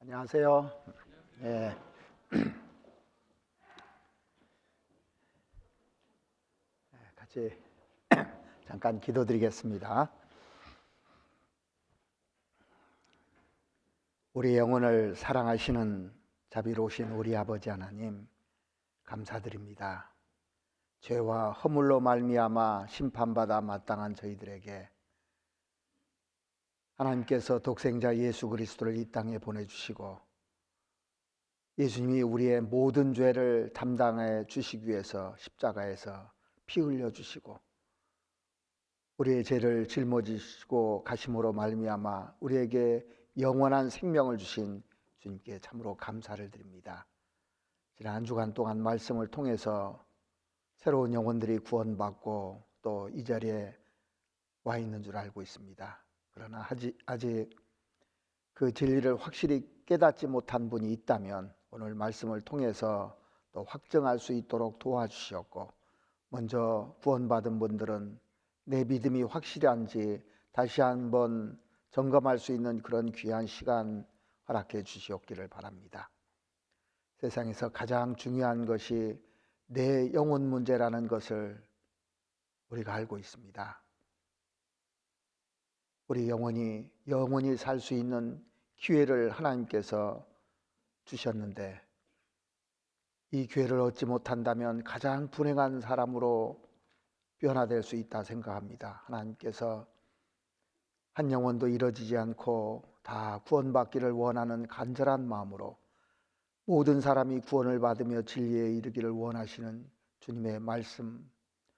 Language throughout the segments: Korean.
안녕하세요. 예, 같이 잠깐 기도드리겠습니다. 우리 영혼을 사랑하시는 자비로우신 우리 아버지 하나님, 감사드립니다. 죄와 허물로 말미암아 심판받아 마땅한 저희들에게 하나님께서 독생자 예수 그리스도를 이 땅에 보내주시고 예수님이 우리의 모든 죄를 담당해 주시기 위해서 십자가에서 피 흘려 주시고 우리의 죄를 짊어지시고 가심으로 말미암아 우리에게 영원한 생명을 주신 주님께 참으로 감사를 드립니다. 지난 한 주간 동안 말씀을 통해서 새로운 영혼들이 구원받고 또 이 자리에 와 있는 줄 알고 있습니다. 그러나 아직 그 진리를 확실히 깨닫지 못한 분이 있다면 오늘 말씀을 통해서 또 확정할 수 있도록 도와주시었고, 먼저 구원받은 분들은 내 믿음이 확실한지 다시 한번 점검할 수 있는 그런 귀한 시간 허락해 주시옵기를 바랍니다. 세상에서 가장 중요한 것이 내 영혼 문제라는 것을 우리가 알고 있습니다. 우리 영원히 살 수 있는 기회를 하나님께서 주셨는데 이 기회를 얻지 못한다면 가장 불행한 사람으로 변화될 수 있다 생각합니다. 하나님께서 한 영혼도 잃어지지 않고 다 구원받기를 원하는 간절한 마음으로 모든 사람이 구원을 받으며 진리에 이르기를 원하시는 주님의 말씀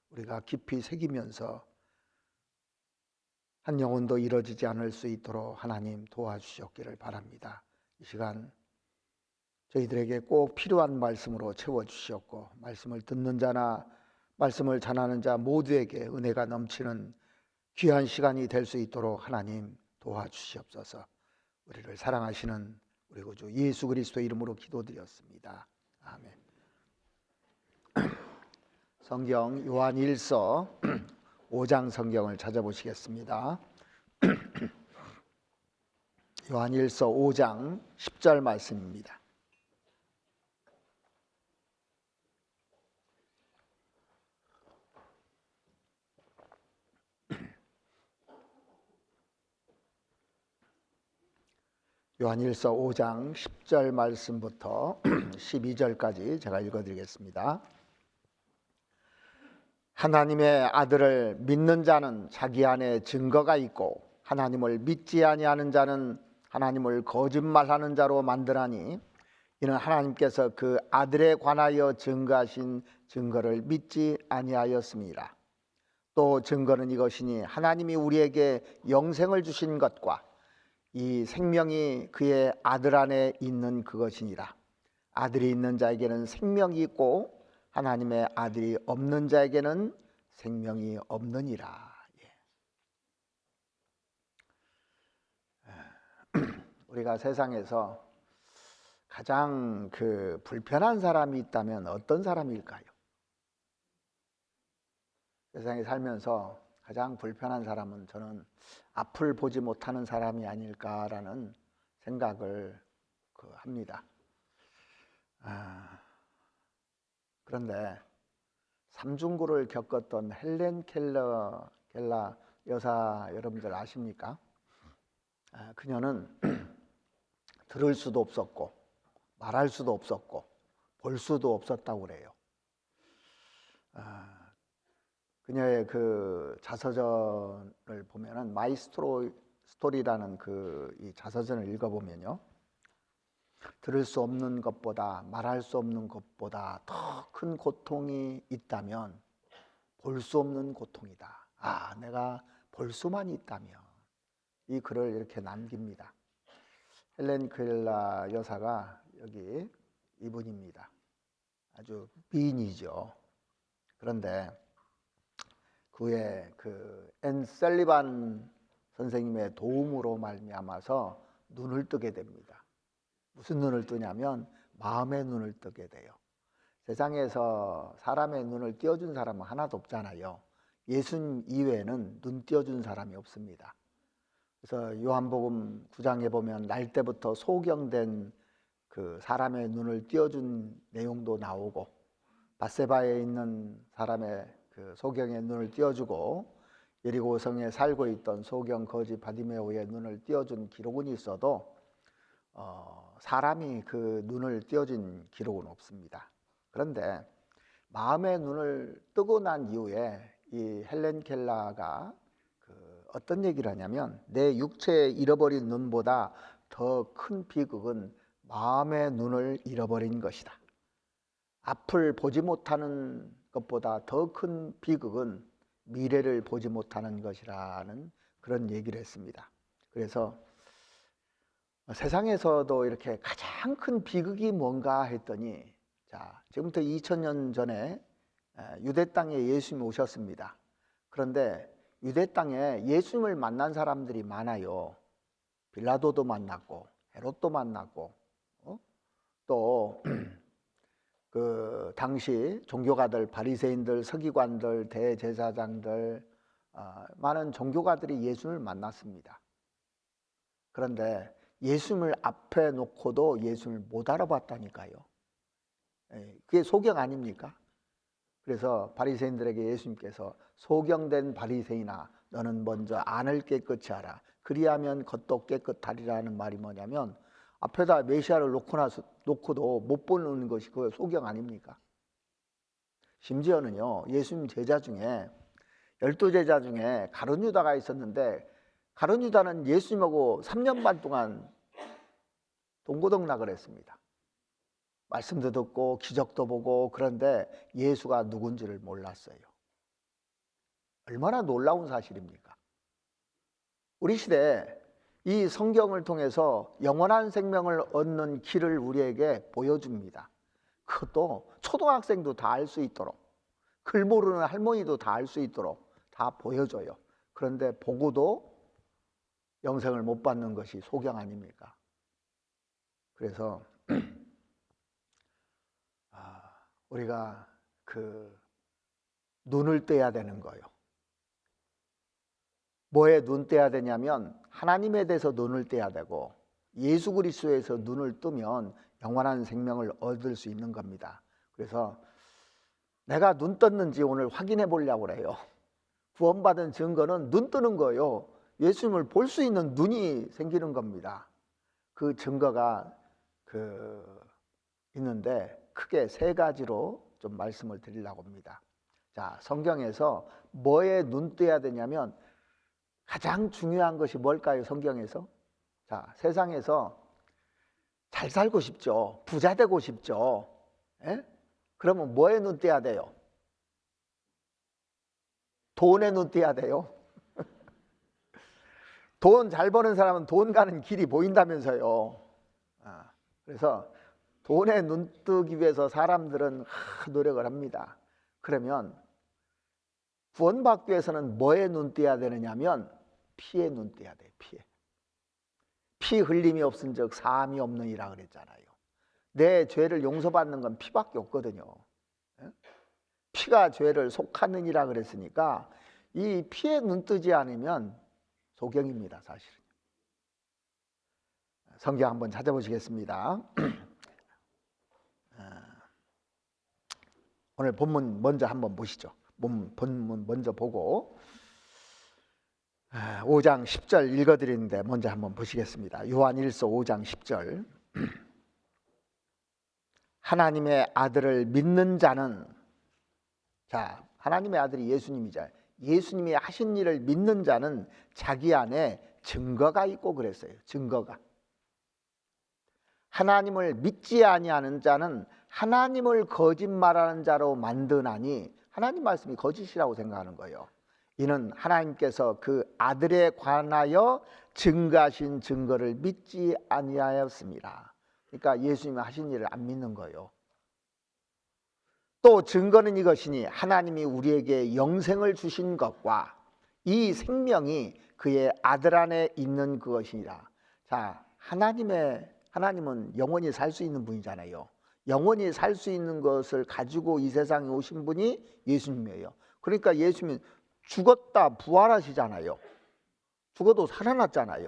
우리가 깊이 새기면서 한 영혼도 잃어지지 않을 수 있도록 하나님 도와주셨기를 바랍니다. 이 시간 저희들에게 꼭 필요한 말씀으로 채워주셨고 말씀을 듣는 자나 말씀을 전하는 자 모두에게 은혜가 넘치는 귀한 시간이 될 수 있도록 하나님 도와주시옵소서. 우리를 사랑하시는 우리 구주 예수 그리스도의 이름으로 기도드렸습니다. 아멘. 성경 요한일서 5장 성경을 찾아보시겠습니다. 요한일서 5장 10절 말씀입니다. 요한일서 5장 10절 말씀부터 12절까지 제가 읽어드리겠습니다. 하나님의 아들을 믿는 자는 자기 안에 증거가 있고 하나님을 믿지 아니하는 자는 하나님을 거짓말하는 자로 만드나니 이는 하나님께서 그 아들에 관하여 증거하신 증거를 믿지 아니하였습니다. 또 증거는 이것이니 하나님이 우리에게 영생을 주신 것과 이 생명이 그의 아들 안에 있는 그것이니라. 아들이 있는 자에게는 생명이 있고 하나님의 아들이 없는 자에게는 생명이 없느니라. 우리가 세상에서 가장 불편한 사람이 있다면 어떤 사람일까요? 세상에 살면서 가장 불편한 사람은 저는 앞을 보지 못하는 사람이 아닐까라는 생각을 합니다. 그런데 삼중고를 겪었던 헬렌 켈러 여사 여러분들 아십니까? 그녀는 들을 수도 없었고 말할 수도 없었고 볼 수도 없었다고 그래요. 그녀의 그 자서전을 보면은 마이 스토리라는 이 자서전을 읽어보면요, 들을 수 없는 것보다 말할 수 없는 것보다 더 큰 고통이 있다면 볼 수 없는 고통이다. 내가 볼 수만 있다면. 이 글을 이렇게 남깁니다. 헬렌 켈러 여사가 여기 이분입니다. 아주 미인이죠. 그런데 그의 앤 셀리반 선생님의 도움으로 말미암아서 눈을 뜨게 됩니다. 무슨 눈을 뜨냐면 마음의 눈을 뜨게 돼요. 세상에서 사람의 눈을 띄워준 사람은 하나도 없잖아요. 예수님 이외에는 눈 띄워준 사람이 없습니다. 그래서 요한복음 9장에 보면 날 때부터 소경된 그 사람의 눈을 띄워준 내용도 나오고, 밧세바에 있는 사람의 그 소경의 눈을 띄워주고, 여리고성에 살고 있던 소경 거지 바디메오의 눈을 띄워준 기록은 있어도 사람이 그 눈을 띄워준 기록은 없습니다. 그런데 마음의 눈을 뜨고 난 이후에 이 헬렌 켈러가 어떤 얘기를 하냐면, 내 육체에 잃어버린 눈보다 더 큰 비극은 마음의 눈을 잃어버린 것이다. 앞을 보지 못하는 것보다 더 큰 비극은 미래를 보지 못하는 것이라는 그런 얘기를 했습니다. 그래서 세상에서도 이렇게 가장 큰 비극이 뭔가 했더니, 자, 지금부터 2000년 전에 유대 땅에 예수님이 오셨습니다. 그런데 유대 땅에 예수님을 만난 사람들이 많아요. 빌라도도 만났고 헤롯도 만났고 또 그 당시 종교가들, 바리새인들, 서기관들, 대제사장들, 많은 종교가들이 예수님을 만났습니다. 그런데 예수님을 앞에 놓고도 예수님을 못 알아봤다니까요. 그게 소경 아닙니까? 그래서 바리새인들에게 예수님께서, 소경된 바리새인아, 너는 먼저 안을 깨끗이 하라. 그리하면 겉도 깨끗하리라는 말이 뭐냐면, 앞에다 메시아를 놓고도 못 보는 것이 그 소경 아닙니까? 심지어는요, 예수님 제자 중에 12제자 중에 가룟 유다가 있었는데, 가룟 유다는 예수님하고 3년 반 동안 동고동락을 했습니다. 말씀도 듣고 기적도 보고, 그런데 예수가 누군지를 몰랐어요. 얼마나 놀라운 사실입니까? 우리 시대에 이 성경을 통해서 영원한 생명을 얻는 길을 우리에게 보여줍니다. 그것도 초등학생도 다 알 수 있도록, 글 모르는 할머니도 다 알 수 있도록 다 보여줘요. 그런데 보고도 영생을 못 받는 것이 소경 아닙니까? 그래서 우리가 그 눈을 떼야 되는 거예요. 뭐에 눈 떼야 되냐면, 하나님에 대해서 눈을 떼야 되고, 예수 그리스도에서 눈을 뜨면 영원한 생명을 얻을 수 있는 겁니다. 그래서 내가 눈 떴는지 오늘 확인해 보려고 그래요. 구원받은 증거는 눈 뜨는 거예요. 예수님을 볼 수 있는 눈이 생기는 겁니다. 그 증거가 있는데 크게 세 가지로 좀 말씀을 드리려고 합니다. 자, 성경에서 뭐에 눈 떼야 되냐면, 가장 중요한 것이 뭘까요? 성경에서? 자, 세상에서 잘 살고 싶죠. 부자 되고 싶죠. 예? 그러면 뭐에 눈 떼야 돼요? 돈에 눈 떼야 돼요. 돈 잘 버는 사람은 돈 가는 길이 보인다면서요. 그래서 돈에 눈 뜨기 위해서 사람들은 노력을 합니다. 그러면 구원받기 위해서는 뭐에 눈 떼야 되느냐면, 피에 눈 떼야 돼요. 피 흘림이 없은 즉 사함이 없느니라 그랬잖아요. 내 죄를 용서받는 건 피밖에 없거든요. 피가 죄를 속하느니라 그랬으니까 이 피에 눈 뜨지 않으면 소경입니다, 사실은. 성경 한번 찾아보시겠습니다. 오늘 본문 먼저 한번 보시죠. 본문 먼저 보고 5장 10절 읽어드리는데 먼저 한번 보시겠습니다. 요한일서 5장 10절. 하나님의 아들을 믿는 자는, 자, 하나님의 아들이 예수님이잖아요. 예수님이 하신 일을 믿는 자는 자기 안에 증거가 있고 그랬어요. 증거가. 하나님을 믿지 아니하는 자는 하나님을 거짓말하는 자로 만드나니, 하나님 말씀이 거짓이라고 생각하는 거예요. 이는 하나님께서 그 아들에 관하여 증거하신 증거를 믿지 아니하였습니다. 그러니까 예수님이 하신 일을 안 믿는 거예요. 또 증거는 이것이니, 하나님이 우리에게 영생을 주신 것과 이 생명이 그의 아들 안에 있는 그것이니라. 자, 하나님은 영원히 살 수 있는 분이잖아요. 영원히 살 수 있는 것을 가지고 이 세상에 오신 분이 예수님이에요. 그러니까 예수님은 죽었다 부활하시잖아요. 죽어도 살아났잖아요.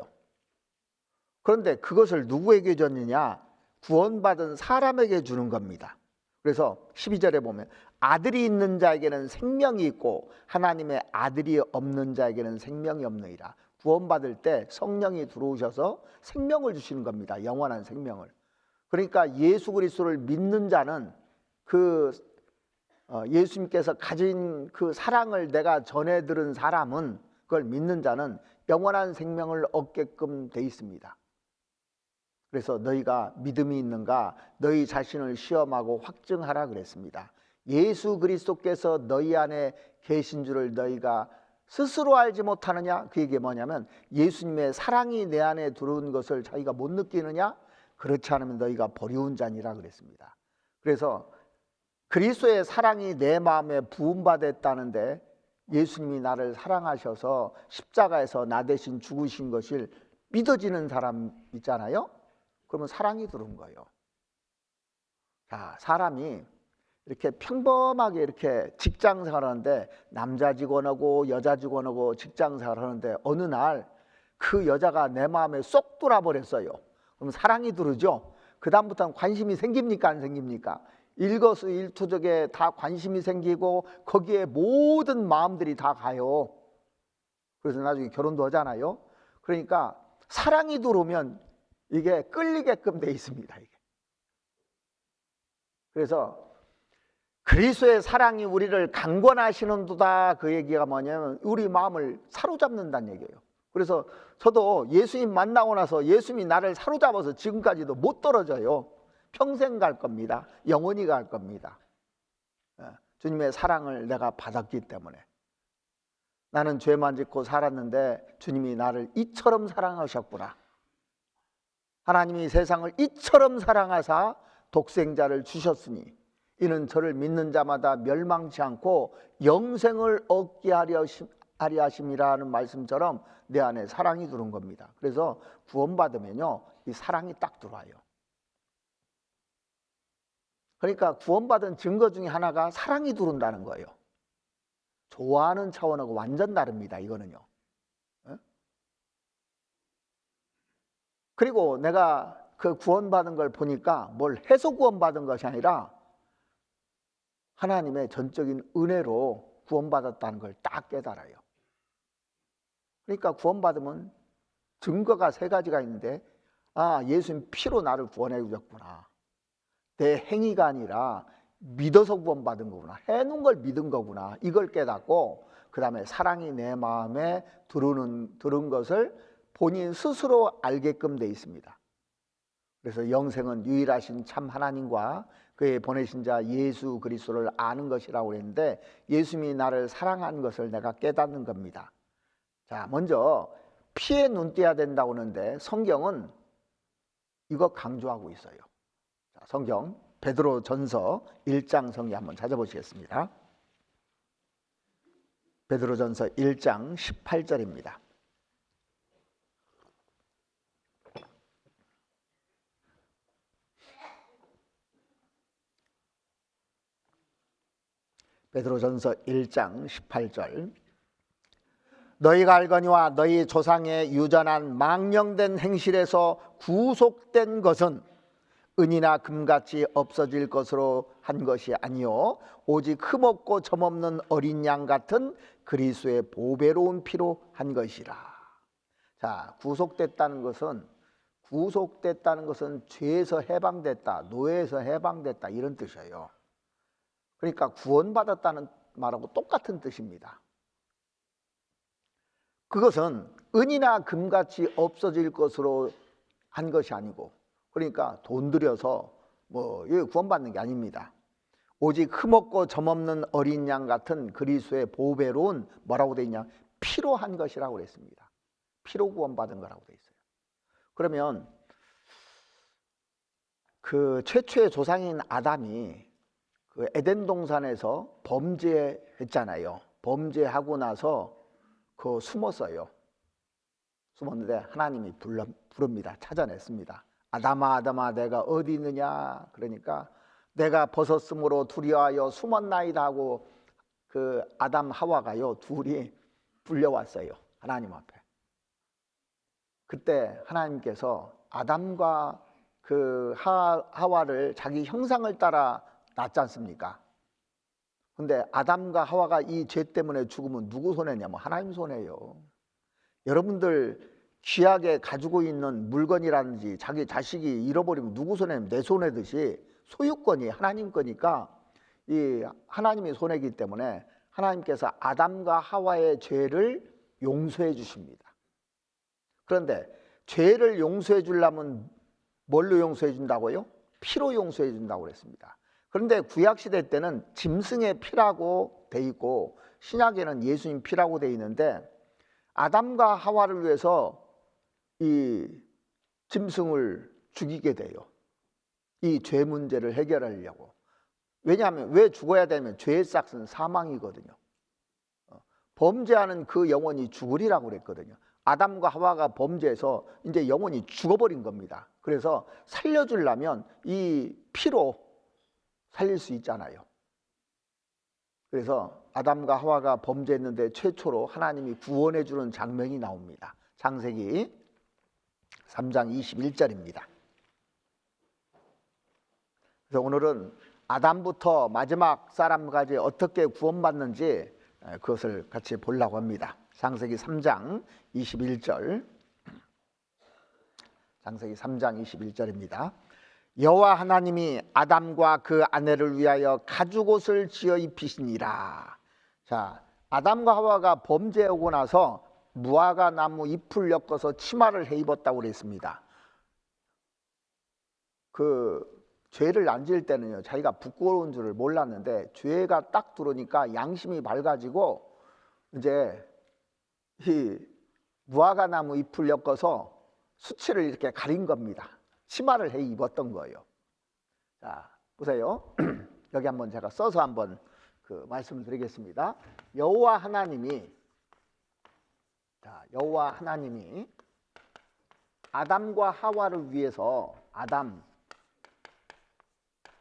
그런데 그것을 누구에게 줬느냐? 구원받은 사람에게 주는 겁니다. 그래서 12절에 보면 아들이 있는 자에게는 생명이 있고 하나님의 아들이 없는 자에게는 생명이 없느니라. 구원받을 때 성령이 들어오셔서 생명을 주시는 겁니다. 영원한 생명을. 그러니까 예수 그리스도를 믿는 자는 예수님께서 가진 그 사랑을 내가 전해 들은 사람은, 그걸 믿는 자는 영원한 생명을 얻게끔 돼 있습니다. 그래서 너희가 믿음이 있는가 너희 자신을 시험하고 확증하라 그랬습니다. 예수 그리스도께서 너희 안에 계신 줄을 너희가 스스로 알지 못하느냐? 그 얘기 뭐냐면 예수님의 사랑이 내 안에 들어온 것을 자기가 못 느끼느냐? 그렇지 않으면 너희가 버리운 자니라 그랬습니다. 그래서 그리스도의 사랑이 내 마음에 부음받았다는데, 예수님이 나를 사랑하셔서 십자가에서 나 대신 죽으신 것을 믿어지는 사람 있잖아요. 그러면 사랑이 들어온 거예요. 자, 사람이 이렇게 평범하게 이렇게 직장 생활하는데, 남자 직원하고 여자 직원하고 직장 생활하는데 어느 날 그 여자가 내 마음에 쏙 들어버렸어요. 그럼 사랑이 들어오죠. 그 다음부터는 관심이 생깁니까 안 생깁니까? 일거수일투족에 다 관심이 생기고 거기에 모든 마음들이 다 가요. 그래서 나중에 결혼도 하잖아요. 그러니까 사랑이 들어오면 이게 끌리게끔 돼 있습니다. 이게. 그래서 그리스도의 사랑이 우리를 강권하시는도다, 그 얘기가 뭐냐면 우리 마음을 사로잡는다는 얘기예요. 그래서 저도 예수님 만나고 나서 예수님이 나를 사로잡아서 지금까지도 못 떨어져요. 평생 갈 겁니다. 영원히 갈 겁니다. 주님의 사랑을 내가 받았기 때문에. 나는 죄만 짓고 살았는데 주님이 나를 이처럼 사랑하셨구나. 하나님이 세상을 이처럼 사랑하사 독생자를 주셨으니 이는 저를 믿는 자마다 멸망치 않고 영생을 얻게 하려 하심이라는 말씀처럼 내 안에 사랑이 들어온 겁니다. 그래서 구원받으면요, 이 사랑이 딱 들어와요. 그러니까 구원받은 증거 중에 하나가 사랑이 들어온다는 거예요. 좋아하는 차원하고 완전 다릅니다, 이거는요. 그리고 내가 그 구원받은 걸 보니까 뭘 해서 구원받은 것이 아니라 하나님의 전적인 은혜로 구원받았다는 걸 딱 깨달아요. 그러니까 구원받으면 증거가 세 가지가 있는데, 아, 예수님 피로 나를 구원해 주셨구나. 내 행위가 아니라 믿어서 구원받은 거구나. 해놓은 걸 믿은 거구나. 이걸 깨닫고 그 다음에 사랑이 내 마음에 들은 것을 본인 스스로 알게끔 돼 있습니다. 그래서 영생은 유일하신 참 하나님과 그의 보내신 자 예수 그리스도를 아는 것이라고 했는데, 예수님이 나를 사랑한 것을 내가 깨닫는 겁니다. 자, 먼저 피에 눈 띄어야 된다고 하는데 성경은 이거 강조하고 있어요. 자, 성경 베드로전서 1장 성경 한번 찾아보시겠습니다. 베드로전서 1장 18절입니다. 베드로전서 1장 18절. 너희가 알거니와 너희 조상의 유전한 망령된 행실에서 구속된 것은 은이나 금같이 없어질 것으로 한 것이 아니요 오직 흠없고 점없는 어린 양 같은 그리스도의 보배로운 피로 한 것이라. 자, 구속됐다는 것은 죄에서 해방됐다, 노예에서 해방됐다, 이런 뜻이에요. 그러니까 구원받았다는 말하고 똑같은 뜻입니다. 그것은 은이나 금같이 없어질 것으로 한 것이 아니고, 그러니까 돈 들여서 구원받는 게 아닙니다. 오직 흠없고 점없는 어린 양 같은 그리스도의 보배로운 뭐라고 돼 있냐? 피로 한 것이라고 그랬습니다. 피로 구원받은 거라고 돼 있어요. 그러면 그 최초의 조상인 아담이 그 에덴 동산에서 범죄했잖아요. 범죄하고 나서 숨었어요. 숨었는데 하나님이 부릅니다. 찾아냈습니다. 아담아 아담아 내가 어디 있느냐. 그러니까 내가 벗었으므로 두려워하여 숨었나이다 하고 그 아담 하와가요 둘이 불려왔어요. 하나님 앞에. 그때 하나님께서 아담과 그 하와를 자기 형상을 따라 낳지 않습니까? 근데 아담과 하와가 이 죄 때문에 죽으면 누구 손해냐면 하나님 손해예요. 여러분들 귀하게 가지고 있는 물건이라든지 자기 자식이 잃어버리면 누구 손해냐면 내 손해듯이 소유권이 하나님 거니까 이 하나님의 손해이기 때문에 하나님께서 아담과 하와의 죄를 용서해 주십니다. 그런데 죄를 용서해 주려면 뭘로 용서해 준다고요? 피로 용서해 준다고 그랬습니다. 그런데 구약시대 때는 짐승의 피라고 돼 있고 신약에는 예수님 피라고 돼 있는데 아담과 하와를 위해서 이 짐승을 죽이게 돼요. 이 죄 문제를 해결하려고. 왜냐하면 왜 죽어야 되면 죄의 싹은 사망이거든요. 범죄하는 그 영혼이 죽으리라고 그랬거든요. 아담과 하와가 범죄해서 이제 영혼이 죽어버린 겁니다. 그래서 살려주려면 이 피로 살릴 수 있잖아요. 그래서 아담과 하와가 범죄했는데 최초로 하나님이 구원해 주는 장면이 나옵니다. 창세기 3장 21절입니다. 그래서 오늘은 아담부터 마지막 사람까지 어떻게 구원받는지 그것을 같이 보려고 합니다. 창세기 3장 21절. 창세기 3장 21절입니다. 여호와 하나님이 아담과 그 아내를 위하여 가죽옷을 지어 입히시니라. 자, 아담과 하와가 범죄하고 나서 무화과 나무 잎을 엮어서 치마를 해 입었다고 그랬습니다. 그 죄를 안 지을 때는요, 자기가 부끄러운 줄을 몰랐는데 죄가 딱 들어오니까 양심이 밝아지고 이제 이 무화과 나무 잎을 엮어서 수치를 이렇게 가린 겁니다. 치마를 해 입었던 거예요. 자, 보세요. 여기 한번 제가 써서 한번 그 말씀을 드리겠습니다. 여호와 하나님이 아담과 하와를 위해서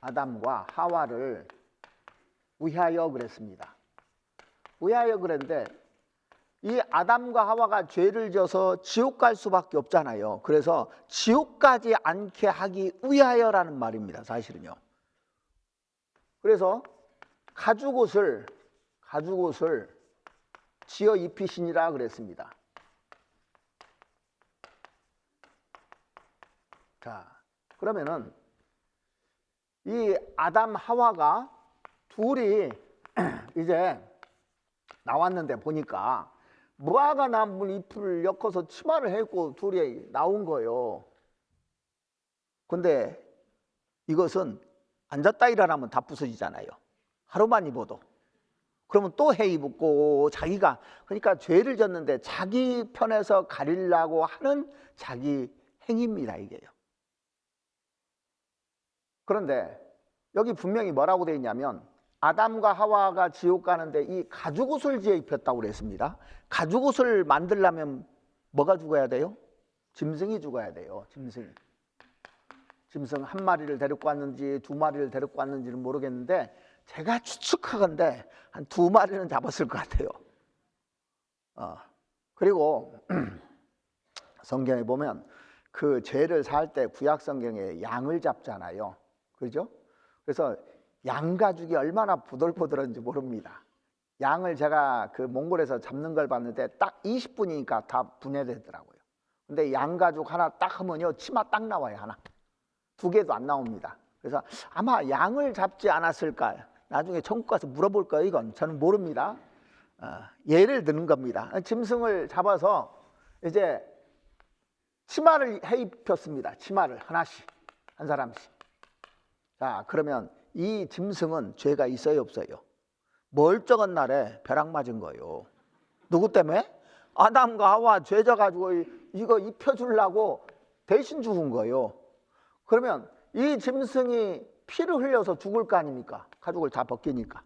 아담과 하와를 위하여 그랬습니다. 위하여 그랬는데 이 아담과 하와가 죄를 져서 지옥 갈 수밖에 없잖아요. 그래서 지옥 가지 않게 하기 위하여라는 말입니다. 사실은요. 그래서 가죽옷을 지어 입히시니라 그랬습니다. 자, 그러면은 이 아담 하와가 둘이 이제 나왔는데 보니까 무화과 나무 잎을 엮어서 치마를 해입고 둘이 나온 거예요. 근데 이것은 앉았다 일어나면 다 부서지잖아요. 하루만 입어도. 그러면 또 해 입고 자기가 그러니까 죄를 졌는데 자기 편에서 가리려고 하는 자기 행위입니다, 이게요. 그런데 여기 분명히 뭐라고 되어 있냐면 아담과 하와가 지옥 가는데 이 가죽옷을 지어 입혔다고 그랬습니다. 가죽옷을 만들려면 뭐가 죽어야 돼요? 짐승이 죽어야 돼요. 짐승 한 마리를 데리고 왔는지 두 마리를 데리고 왔는지는 모르겠는데 제가 추측하건대 한 두 마리는 잡았을 것 같아요. 그리고 성경에 보면 그 죄를 살 때 구약 성경에 양을 잡잖아요. 그렇죠? 그래서 양 가죽이 얼마나 부들부들한지 모릅니다. 양을 제가 그 몽골에서 잡는 걸 봤는데 딱 20분이니까 다 분해되더라고요. 근데 양 가죽 하나 딱 하면요 치마 딱 나와요. 하나. 두 개도 안 나옵니다. 그래서 아마 양을 잡지 않았을까. 나중에 천국 가서 물어볼 거예요. 이건 저는 모릅니다. 예를 드는 겁니다. 짐승을 잡아서 이제 치마를 해 입혔습니다. 치마를 하나씩 한 사람씩. 자, 그러면 이 짐승은 죄가 있어요, 없어요? 멀쩡한 날에 벼락 맞은 거예요. 누구 때문에? 아담과 하와 죄 져가지고 이거 입혀주려고 대신 죽은 거예요. 그러면 이 짐승이 피를 흘려서 죽을 거 아닙니까? 가죽을 다 벗기니까.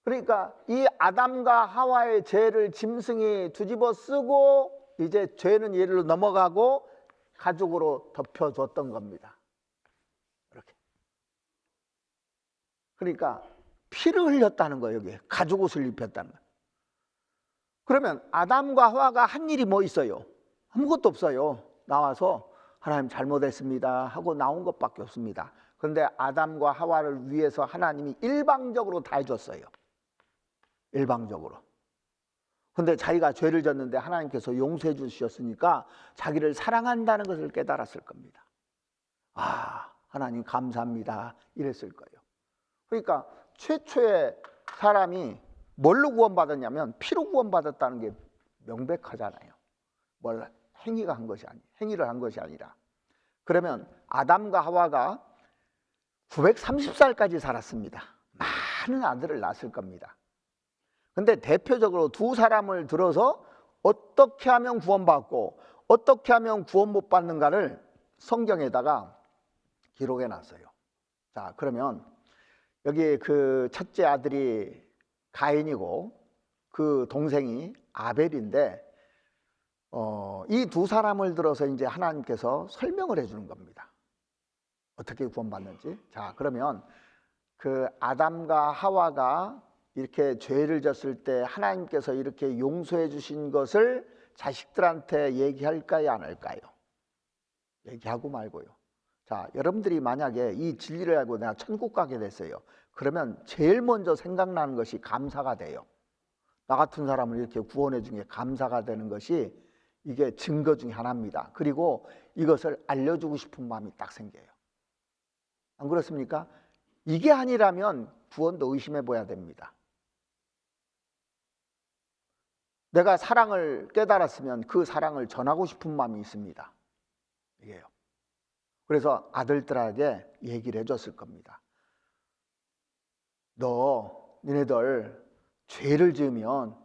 그러니까 이 아담과 하와의 죄를 짐승이 뒤집어 쓰고 이제 죄는 얘로 넘어가고 가죽으로 덮여줬던 겁니다. 이렇게. 그러니까 피를 흘렸다는 거예요. 여기 가죽옷을 입혔다는 거예요. 그러면 아담과 하와가 한 일이 뭐 있어요? 아무것도 없어요. 나와서 하나님 잘못했습니다 하고 나온 것밖에 없습니다. 그런데 아담과 하와를 위해서 하나님이 일방적으로 다 해줬어요. 일방적으로. 그런데 자기가 죄를 졌는데 하나님께서 용서해 주셨으니까 자기를 사랑한다는 것을 깨달았을 겁니다. 아, 하나님 감사합니다 이랬을 거예요. 그러니까 최초의 사람이 뭘로 구원받았냐면 피로 구원받았다는 게 명백하잖아요. 뭘 행위가 한 것이 아니, 행위를 한 것이 아니라. 그러면 아담과 하와가 930살까지 살았습니다. 많은 아들을 낳았을 겁니다. 근데 대표적으로 두 사람을 들어서 어떻게 하면 구원받고 어떻게 하면 구원 못 받는가를 성경에다가 기록해 놨어요. 자, 그러면 여기 그 첫째 아들이 가인이고 그 동생이 아벨인데 이 두 사람을 들어서 이제 하나님께서 설명을 해주는 겁니다. 어떻게 구원받는지. 자, 그러면 그 아담과 하와가 이렇게 죄를 졌을 때 하나님께서 이렇게 용서해 주신 것을 자식들한테 얘기할까요, 안 할까요? 얘기하고 말고요. 자, 여러분들이 만약에 이 진리를 알고 내가 천국 가게 됐어요. 그러면 제일 먼저 생각나는 것이 감사가 돼요. 나 같은 사람을 이렇게 구원해 준 게 감사가 되는 것이 이게 증거 중에 하나입니다. 그리고 이것을 알려주고 싶은 마음이 딱 생겨요. 안 그렇습니까? 이게 아니라면 구원도 의심해 봐야 됩니다. 내가 사랑을 깨달았으면 그 사랑을 전하고 싶은 마음이 있습니다. 이게요. 그래서 아들들에게 얘기를 해줬을 겁니다. 니네들 죄를 지으면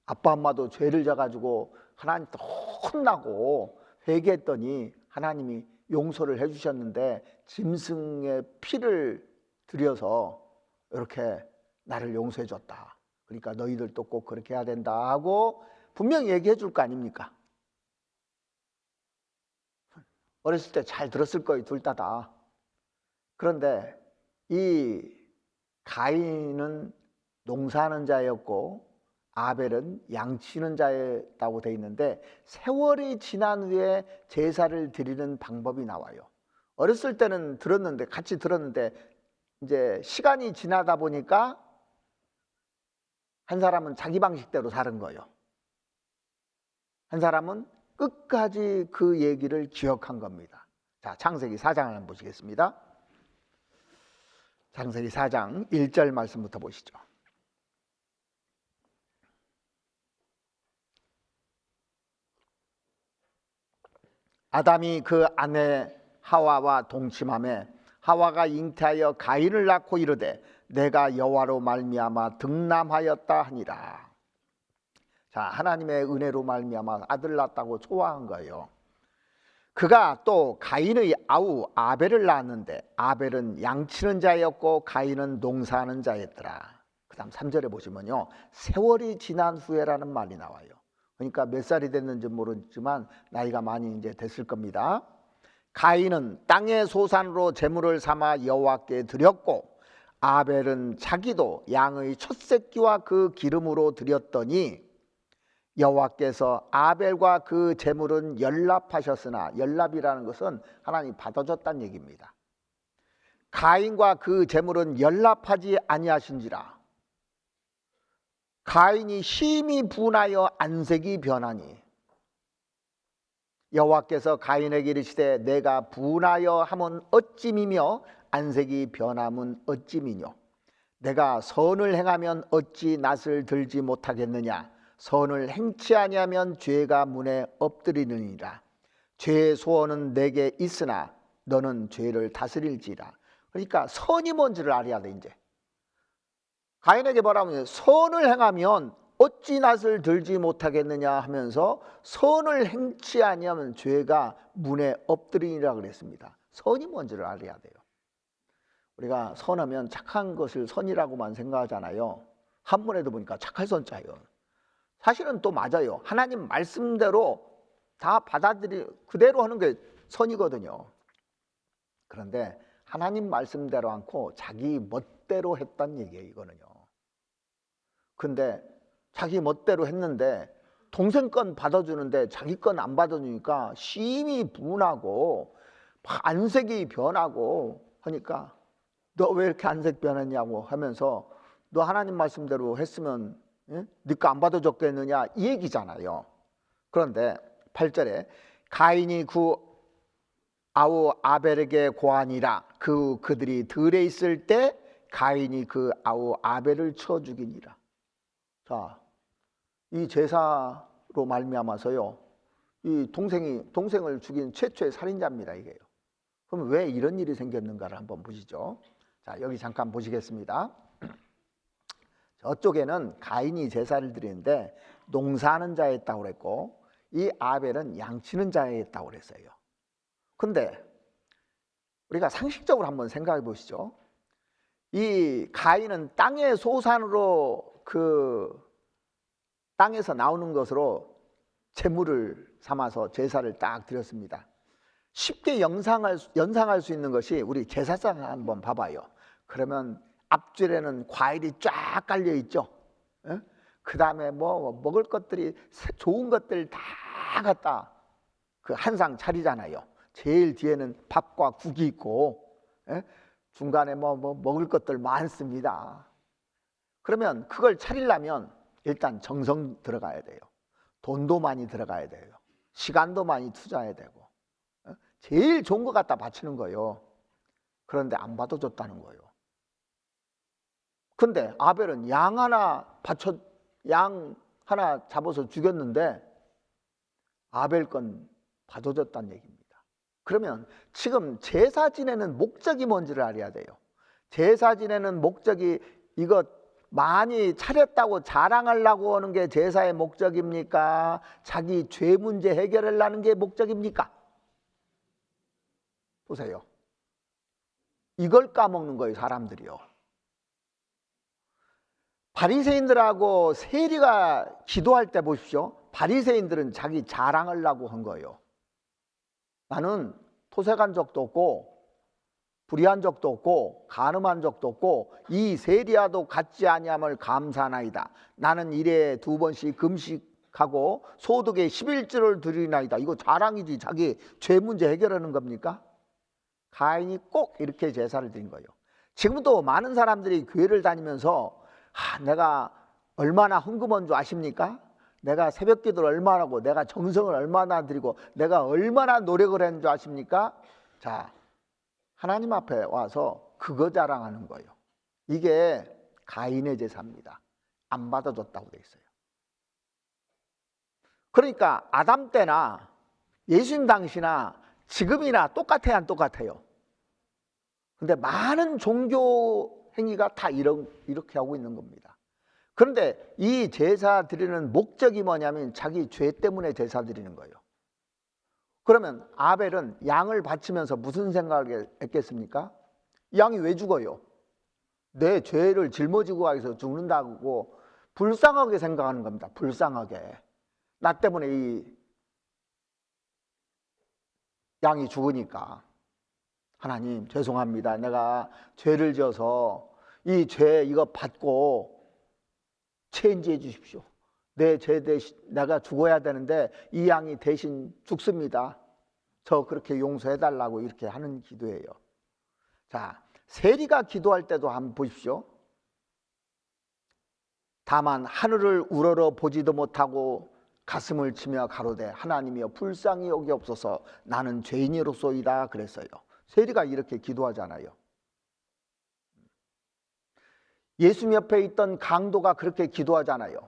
아빠 엄마도 죄를 져가지고 하나님도 혼나고 회개했더니 하나님이 용서를 해주셨는데 짐승의 피를 들여서 이렇게 나를 용서해 줬다. 그러니까 너희들도 꼭 그렇게 해야 된다 하고 분명히 얘기해 줄 거 아닙니까? 어렸을 때 잘 들었을 거예요, 둘 다. 그런데 이 가인은 농사하는 자였고 아벨은 양치는 자였다고 되어 있는데 세월이 지난 후에 제사를 드리는 방법이 나와요. 어렸을 때는 들었는데 같이 들었는데 이제 시간이 지나다 보니까 한 사람은 자기 방식대로 사는 거예요. 한 사람은 끝까지 그 얘기를 기억한 겁니다. 자, 창세기 4장을 한번 보시겠습니다. 창세기 4장 1절 말씀부터 보시죠. 아담이 그 아내 하와와 동침하매 하와가 잉태하여 가인을 낳고 이르되 내가 여호와로 말미암아 득남하였다 하니라. 자, 하나님의 은혜로 말미암아 아들 낳았다고 좋아한 거예요. 그가 또 가인의 아우 아벨을 낳았는데 아벨은 양치는 자였고 가인은 농사하는 자였더라. 그 다음 3절에 보시면요, 세월이 지난 후에라는 말이 나와요. 그러니까 몇 살이 됐는지 모르지만 나이가 많이 이제 됐을 겁니다. 가인은 땅의 소산으로 제물을 삼아 여호와께 드렸고 아벨은 자기도 양의 첫 새끼와 그 기름으로 드렸더니 여호와께서 아벨과 그 제물은 연납하셨으나, 연납이라는 것은 하나님 받아줬다는 얘기입니다. 가인과 그 제물은 연납하지 아니하신지라. 가인이 심히 분하여 안색이 변하니 여호와께서 가인에게 이르시되 내가 분하여 함은 어찌미며 안색이 변함은 어찌미뇨. 내가 선을 행하면 어찌 낯을 들지 못하겠느냐. 선을 행치 아니하면 죄가 문에 엎드리느니라. 죄의 소원은 내게 있으나 너는 죄를 다스릴지라. 그러니까 선이 뭔지를 알아야 돼. 이제 가인에게 뭐라면 선을 행하면 어찌 낯을 들지 못하겠느냐 하면서 선을 행치 아니하면 죄가 문에 엎드리니라 그랬습니다. 선이 뭔지를 알아야 돼요. 우리가 선하면 착한 것을 선이라고만 생각하잖아요. 한문에도 보니까 착할 선자예요. 사실은 또 맞아요. 하나님 말씀대로 다 그대로 하는 게 선이거든요. 그런데 하나님 말씀대로 않고 자기 멋대로 했단 얘기예요, 이거는요. 근데 자기 멋대로 했는데 동생 건 받아주는데 자기 건 안 받아주니까 심히 분하고 안색이 변하고 하니까 너 왜 이렇게 안색 변했냐고 하면서 너 하나님 말씀대로 했으면 네 거 안 받아줬겠느냐 이 얘기잖아요. 그런데 8절에 가인이 그 아우 아벨에게 고하니라. 그들이 들에 있을 때 가인이 그 아우 아벨을 쳐 죽이니라. 자, 이 제사로 말미암아서요, 이 동생을 죽인 최초의 살인자입니다, 이게요. 그럼 왜 이런 일이 생겼는가를 한번 보시죠. 자, 여기 잠깐 보시겠습니다. 저쪽에는 가인이 제사를 드리는데 농사하는 자였다고 그랬고, 이 아벨은 양치는 자였다고 그랬어요. 근데 우리가 상식적으로 한번 생각해 보시죠. 이 가인은 땅의 소산으로 땅에서 나오는 것으로 제물을 삼아서 제사를 딱 드렸습니다. 쉽게 연상할 수 있는 것이 우리 제사상 한번 봐봐요. 그러면 앞줄에는 과일이 쫙 깔려 있죠. 그 다음에 뭐 먹을 것들이 좋은 것들 다 갖다 그 한 상 차리잖아요. 제일 뒤에는 밥과 국이 있고 중간에 뭐 먹을 것들 많습니다. 그러면 그걸 차리려면 일단 정성 들어가야 돼요. 돈도 많이 들어가야 돼요. 시간도 많이 투자해야 되고 제일 좋은 것 갖다 바치는 거예요. 그런데 안 받아줬다는 거예요. 근데 아벨은 양 하나 잡아서 죽였는데 아벨 건 받아줬다는 얘기입니다. 그러면 지금 제사 지내는 목적이 뭔지를 알아야 돼요. 제사 지내는 목적이 이거 많이 차렸다고 자랑하려고 하는 게 제사의 목적입니까? 자기 죄 문제 해결하려는 게 목적입니까? 보세요. 이걸 까먹는 거예요, 사람들이요. 바리새인들하고 세리가 기도할 때 보십시오. 바리새인들은 자기 자랑하려고 한 거예요. 나는 토색한 적도 없고 불의한 적도 없고 간음한 적도 없고 이 세리야도 갖지 아니함을 감사하나이다. 나는 일에 2번씩 금식하고 소득의 11조를 드리나이다. 이거 자랑이지. 자기 죄 문제 해결하는 겁니까? 가인이 꼭 이렇게 제사를 드린 거예요. 지금도 많은 사람들이 교회를 다니면서 내가 얼마나 헌금한 줄 아십니까? 내가 새벽 기도를 얼마나 하고 내가 정성을 얼마나 드리고 내가 얼마나 노력을 했는 줄 아십니까? 자, 하나님 앞에 와서 그거 자랑하는 거예요. 이게 가인의 제사입니다. 안 받아줬다고 돼 있어요. 그러니까 아담 때나 예수님 당시나 지금이나 똑같아요, 안 똑같아요? 근데 많은 종교 행위가 다 이렇게 하고 있는 겁니다. 그런데 이 제사 드리는 목적이 뭐냐면 자기 죄 때문에 제사 드리는 거예요. 그러면 아벨은 양을 바치면서 무슨 생각을 했겠습니까? 양이 왜 죽어요? 내 죄를 짊어지고 가서 죽는다고 불쌍하게 생각하는 겁니다. 불쌍하게. 나 때문에 이 양이 죽으니까 하나님 죄송합니다. 내가 죄를 지어서 이 죄 이거 받고 체인지해 주십시오. 내 죄 대신 내가 죽어야 되는데 이 양이 대신 죽습니다. 저 그렇게 용서해 달라고 이렇게 하는 기도예요. 자, 세리가 기도할 때도 한번 보십시오. 다만 하늘을 우러러 보지도 못하고 가슴을 치며 가로되 하나님이여 불쌍히 여기옵소서 나는 죄인이로소이다 그랬어요. 세리가 이렇게 기도하잖아요. 예수님 옆에 있던 강도가 그렇게 기도하잖아요.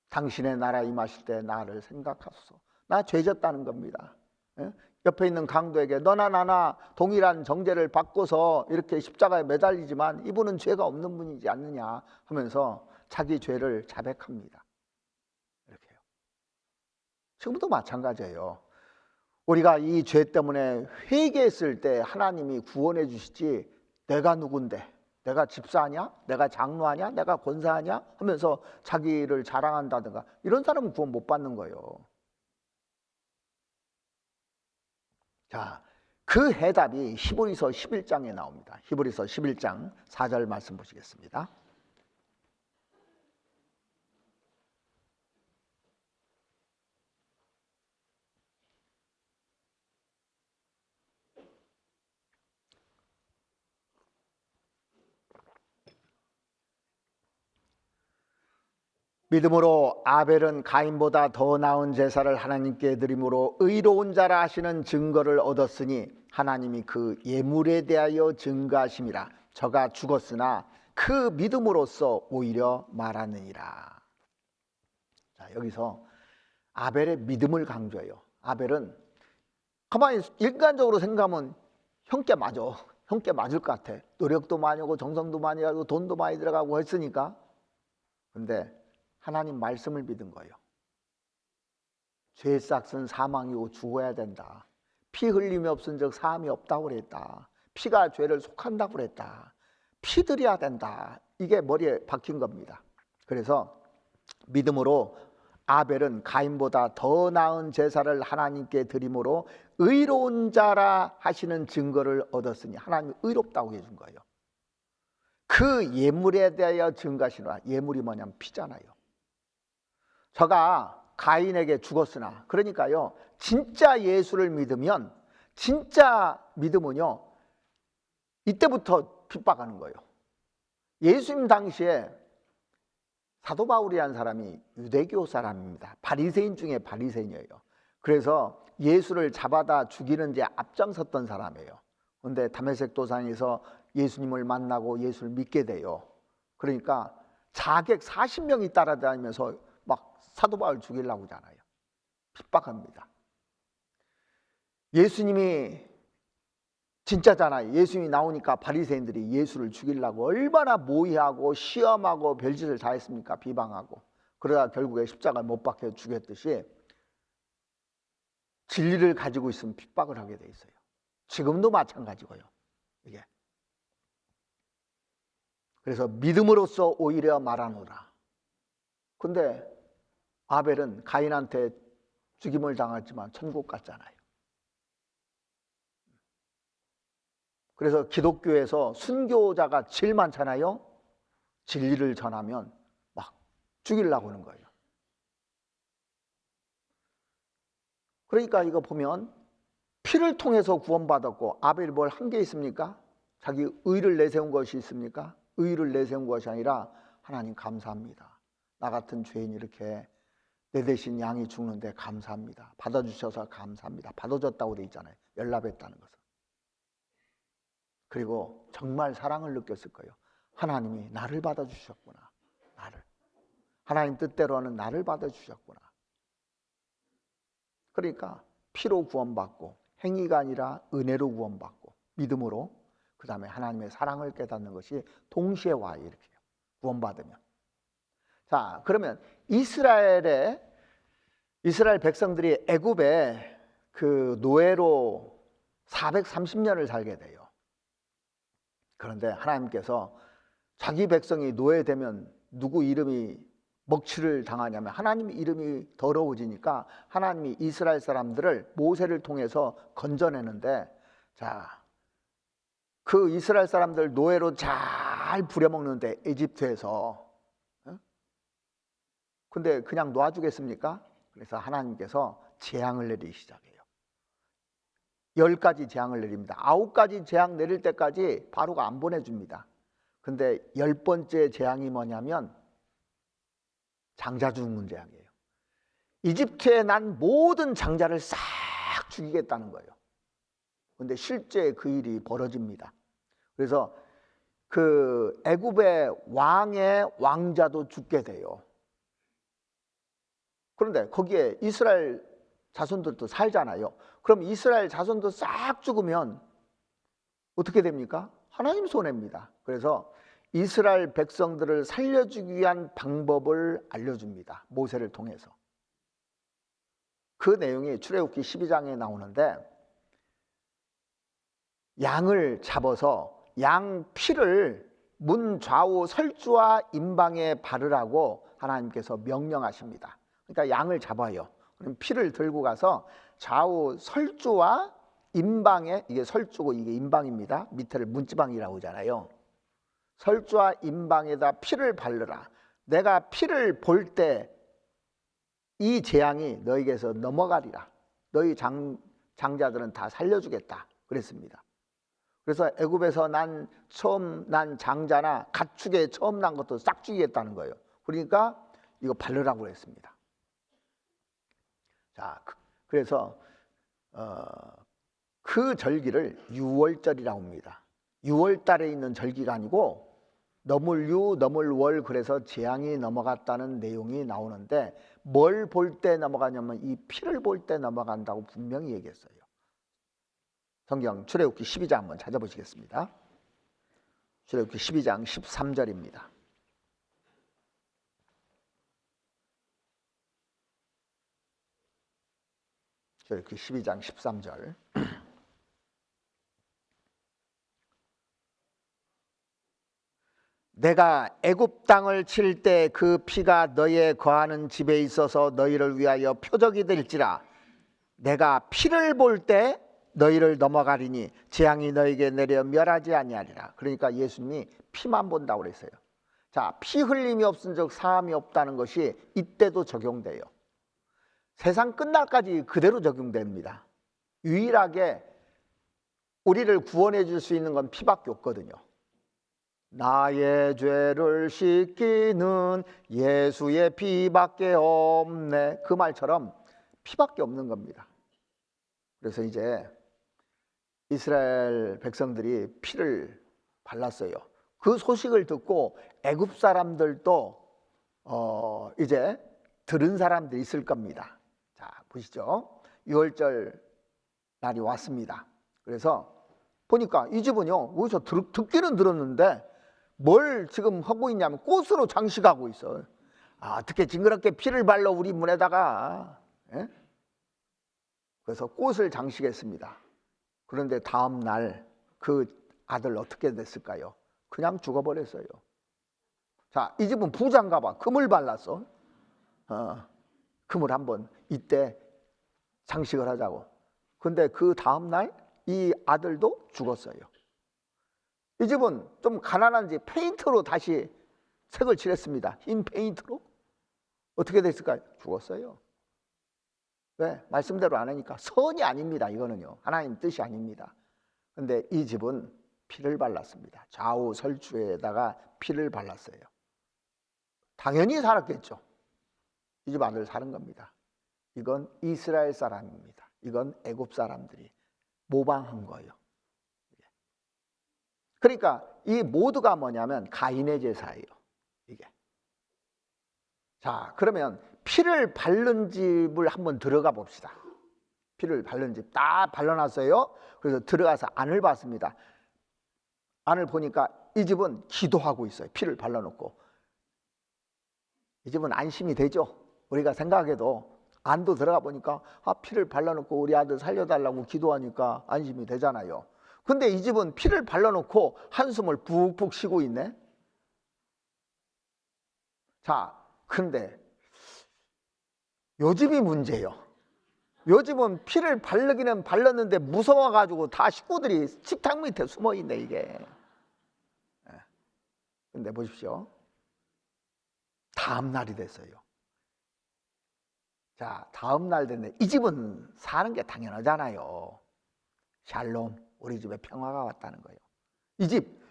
당신의 나라 임하실 때 나를 생각하소서. 나 죄졌다는 겁니다. 옆에 있는 강도에게 너나 나나 동일한 정죄를 받고서 이렇게 십자가에 매달리지만 이분은 죄가 없는 분이지 않느냐 하면서 자기 죄를 자백합니다. 이렇게요. 지금도 마찬가지예요. 우리가 이 죄 때문에 회개했을 때 하나님이 구원해 주시지 내가 누군데, 내가 집사하냐, 내가 장로하냐, 내가 권사하냐 하면서 자기를 자랑한다든가 이런 사람은 구원 못 받는 거예요. 자, 그 해답이 히브리서 11장에 나옵니다. 히브리서 11장 4절 말씀 보시겠습니다. 믿음으로 아벨은 가인보다 더 나은 제사를 하나님께 드림으로 의로운 자라 하시는 증거를 얻었으니 하나님이 그 예물에 대하여 증거하심이라. 저가 죽었으나 그 믿음으로써 오히려 말하느니라. 자, 여기서 아벨의 믿음을 강조해요. 아벨은 가만히 인간적으로 생각하면 형께 맞아. 형께 맞을 것 같아. 노력도 많이 하고 정성도 많이 하고 돈도 많이 들어가고 했으니까. 근데 하나님 말씀을 믿은 거예요. 죄 삭은 사망이고 죽어야 된다. 피 흘림이 없은 적 사함이 없다고 그랬다. 피가 죄를 속한다고 그랬다. 피 들여야 된다. 이게 머리에 박힌 겁니다. 그래서 믿음으로 아벨은 가인보다 더 나은 제사를 하나님께 드림으로 의로운 자라 하시는 증거를 얻었으니 하나님이 의롭다고 해준 거예요. 그 예물에 대하여 증거하시노라. 예물이 뭐냐면 피잖아요. 저가 가인에게 죽었으나, 그러니까요, 진짜 예수를 믿으면, 진짜 믿음은요 이때부터 핍박하는 거예요. 예수님 당시에 사도 바울이라는 사람이 유대교 사람입니다. 바리새인 중에 바리새인이에요. 그래서 예수를 잡아다 죽이는 데 앞장섰던 사람이에요. 그런데 다메섹 도상에서 예수님을 만나고 예수를 믿게 돼요. 그러니까 자객 40명이 따라다니면서 막 사도 바울 죽이려고 하잖아요. 핍박합니다. 예수님이 진짜잖아요. 예수님이 나오니까 바리새인들이 예수를 죽이려고 얼마나 모의하고 시험하고 별짓을 다 했습니까? 비방하고. 그러다 결국에 십자가에 못 박혀 죽였듯이 진리를 가지고 있으면 핍박을 하게 돼 있어요. 지금도 마찬가지고요. 이게. 그래서 믿음으로써 오히려 말하노라. 근데 아벨은 가인한테 죽임을 당했지만 천국 갔잖아요. 그래서 기독교에서 순교자가 제일 많잖아요. 진리를 전하면 막 죽이려고 하는 거예요. 그러니까 이거 보면 피를 통해서 구원받았고 아벨이 뭘 한 게 있습니까? 자기 의를 내세운 것이 있습니까? 의를 내세운 것이 아니라 하나님 감사합니다. 나 같은 죄인이 이렇게 내 대신 양이 죽는데 감사합니다. 받아주셔서 감사합니다. 받아줬다고 돼 있잖아요. 연락했다는 것은. 그리고 정말 사랑을 느꼈을 거예요. 하나님이 나를 받아주셨구나. 나를. 하나님 뜻대로는 나를 받아주셨구나. 그러니까 피로 구원받고 행위가 아니라 은혜로 구원받고 믿음으로 그 다음에 하나님의 사랑을 깨닫는 것이 동시에 와요. 이렇게 구원받으면. 자, 그러면 이스라엘 백성들이 애굽에 그 노예로 430년을 살게 돼요. 그런데 하나님께서 자기 백성이 노예되면 누구 이름이 먹칠을 당하냐면 하나님 이름이 더러워지니까 하나님이 이스라엘 사람들을 모세를 통해서 건져내는데, 자, 그 이스라엘 사람들 노예로 잘 부려먹는데 에집트에서, 근데 그냥 놔주겠습니까? 그래서 하나님께서 재앙을 내리기 시작해요. 10가지 재앙을 내립니다. 9가지 재앙 내릴 때까지 바로가 안 보내줍니다. 근데 10번째 재앙이 뭐냐면 장자 죽는 재앙이에요. 이집트에 난 모든 장자를 싹 죽이겠다는 거예요. 근데 실제 그 일이 벌어집니다. 그래서 그 애굽의 왕의 왕자도 죽게 돼요. 그런데 거기에 이스라엘 자손들도 살잖아요. 그럼 이스라엘 자손도 싹 죽으면 어떻게 됩니까? 하나님 손해입니다. 그래서 이스라엘 백성들을 살려주기 위한 방법을 알려줍니다. 모세를 통해서. 그 내용이 출애굽기 12장에 나오는데, 양을 잡아서 양 피를 문 좌우 설주와 임방에 바르라고 하나님께서 명령하십니다. 그러니까 양을 잡아요. 그럼 피를 들고 가서 좌우 설주와 임방에, 이게 설주고 이게 임방입니다. 밑에를 문지방이라고 하잖아요. 설주와 임방에다 피를 바르라. 내가 피를 볼 때 이 재앙이 너에게서 넘어가리라. 너희 장자들은 다 살려주겠다 그랬습니다. 그래서 애굽에서 처음 난 장자나 가축에 처음 난 것도 싹 죽이겠다는 거예요. 그러니까 이거 바르라고 했습니다. 자, 그래서 그 절기를 유월절이라고 합니다. 6월 달에 있는 절기가 아니고 너물유, 너물월, 그래서 재앙이 넘어갔다는 내용이 나오는데 뭘 볼 때 넘어가냐면 이 피를 볼 때 넘어간다고 분명히 얘기했어요. 성경 출애굽기 12장 한번 찾아보시겠습니다. 출애굽기 12장 13절입니다. 출애굽기 12장 13절. 내가 애굽 땅을 칠 때 그 피가 너의 거하는 집에 있어서 너희를 위하여 표적이 될지라. 내가 피를 볼 때 너희를 넘어가리니 재앙이 너에게 내려 멸하지 아니하리라. 그러니까 예수님이 피만 본다고 그랬어요. 자, 피 흘림이 없은즉 사함이 없다는 것이 이때도 적용돼요. 세상 끝날까지 그대로 적용됩니다. 유일하게 우리를 구원해 줄 수 있는 건 피밖에 없거든요. 나의 죄를 씻기는 예수의 피밖에 없네. 그 말처럼 피밖에 없는 겁니다. 그래서 이제 이스라엘 백성들이 피를 발랐어요. 그 소식을 듣고 애굽 사람들도 이제 들은 사람들이 있을 겁니다. 자, 보시죠. 6월절 날이 왔습니다. 그래서 보니까 이 집은요, 어디서 듣기는 들었는데 뭘 지금 하고 있냐면 꽃으로 장식하고 있어. 아, 어떻게 징그럽게 피를 발라 우리 문에다가. 예? 그래서 꽃을 장식했습니다. 그런데 다음 날 그 아들 어떻게 됐을까요? 그냥 죽어버렸어요. 자, 이 집은 부자인가 봐. 금을 발랐어. 금을 한번 이때 장식을 하자고. 근데 그 다음 날 이 아들도 죽었어요. 이 집은 좀 가난한지 페인트로 다시 색을 칠했습니다. 흰 페인트로. 어떻게 됐을까요? 죽었어요. 왜? 말씀대로 안 하니까. 선이 아닙니다. 이거는요. 하나님 뜻이 아닙니다. 근데 이 집은 피를 발랐습니다. 좌우 설주에다가 피를 발랐어요. 당연히 살았겠죠. 이 집 아들 사는 겁니다. 이건 이스라엘 사람입니다. 이건 애굽 사람들이 모방한 거예요. 그러니까 이 모두가 뭐냐면 가인의 제사예요. 이게. 자, 그러면 피를 바른 집을 한번 들어가 봅시다. 피를 바른 집 딱 발라놨어요. 그래서 들어가서 안을 봤습니다. 안을 보니까 이 집은 기도하고 있어요. 피를 발라놓고. 이 집은 안심이 되죠. 우리가 생각해도 안도 들어가 보니까 피를 발라놓고 우리 아들 살려달라고 기도하니까 안심이 되잖아요. 근데 이 집은 피를 발라놓고 한숨을 푹푹 쉬고 있네. 자, 근데 요 집이 문제예요. 요 집은 피를 바르기는 발랐는데 무서워가지고 다 식구들이 식탁 밑에 숨어있네 이게. 근데 보십시오. 다음 날이 됐어요. 자, 다음 날 됐네. 이 집은 사는 게 당연하잖아요. 샬롬, 우리 집에 평화가 왔다는 거예요.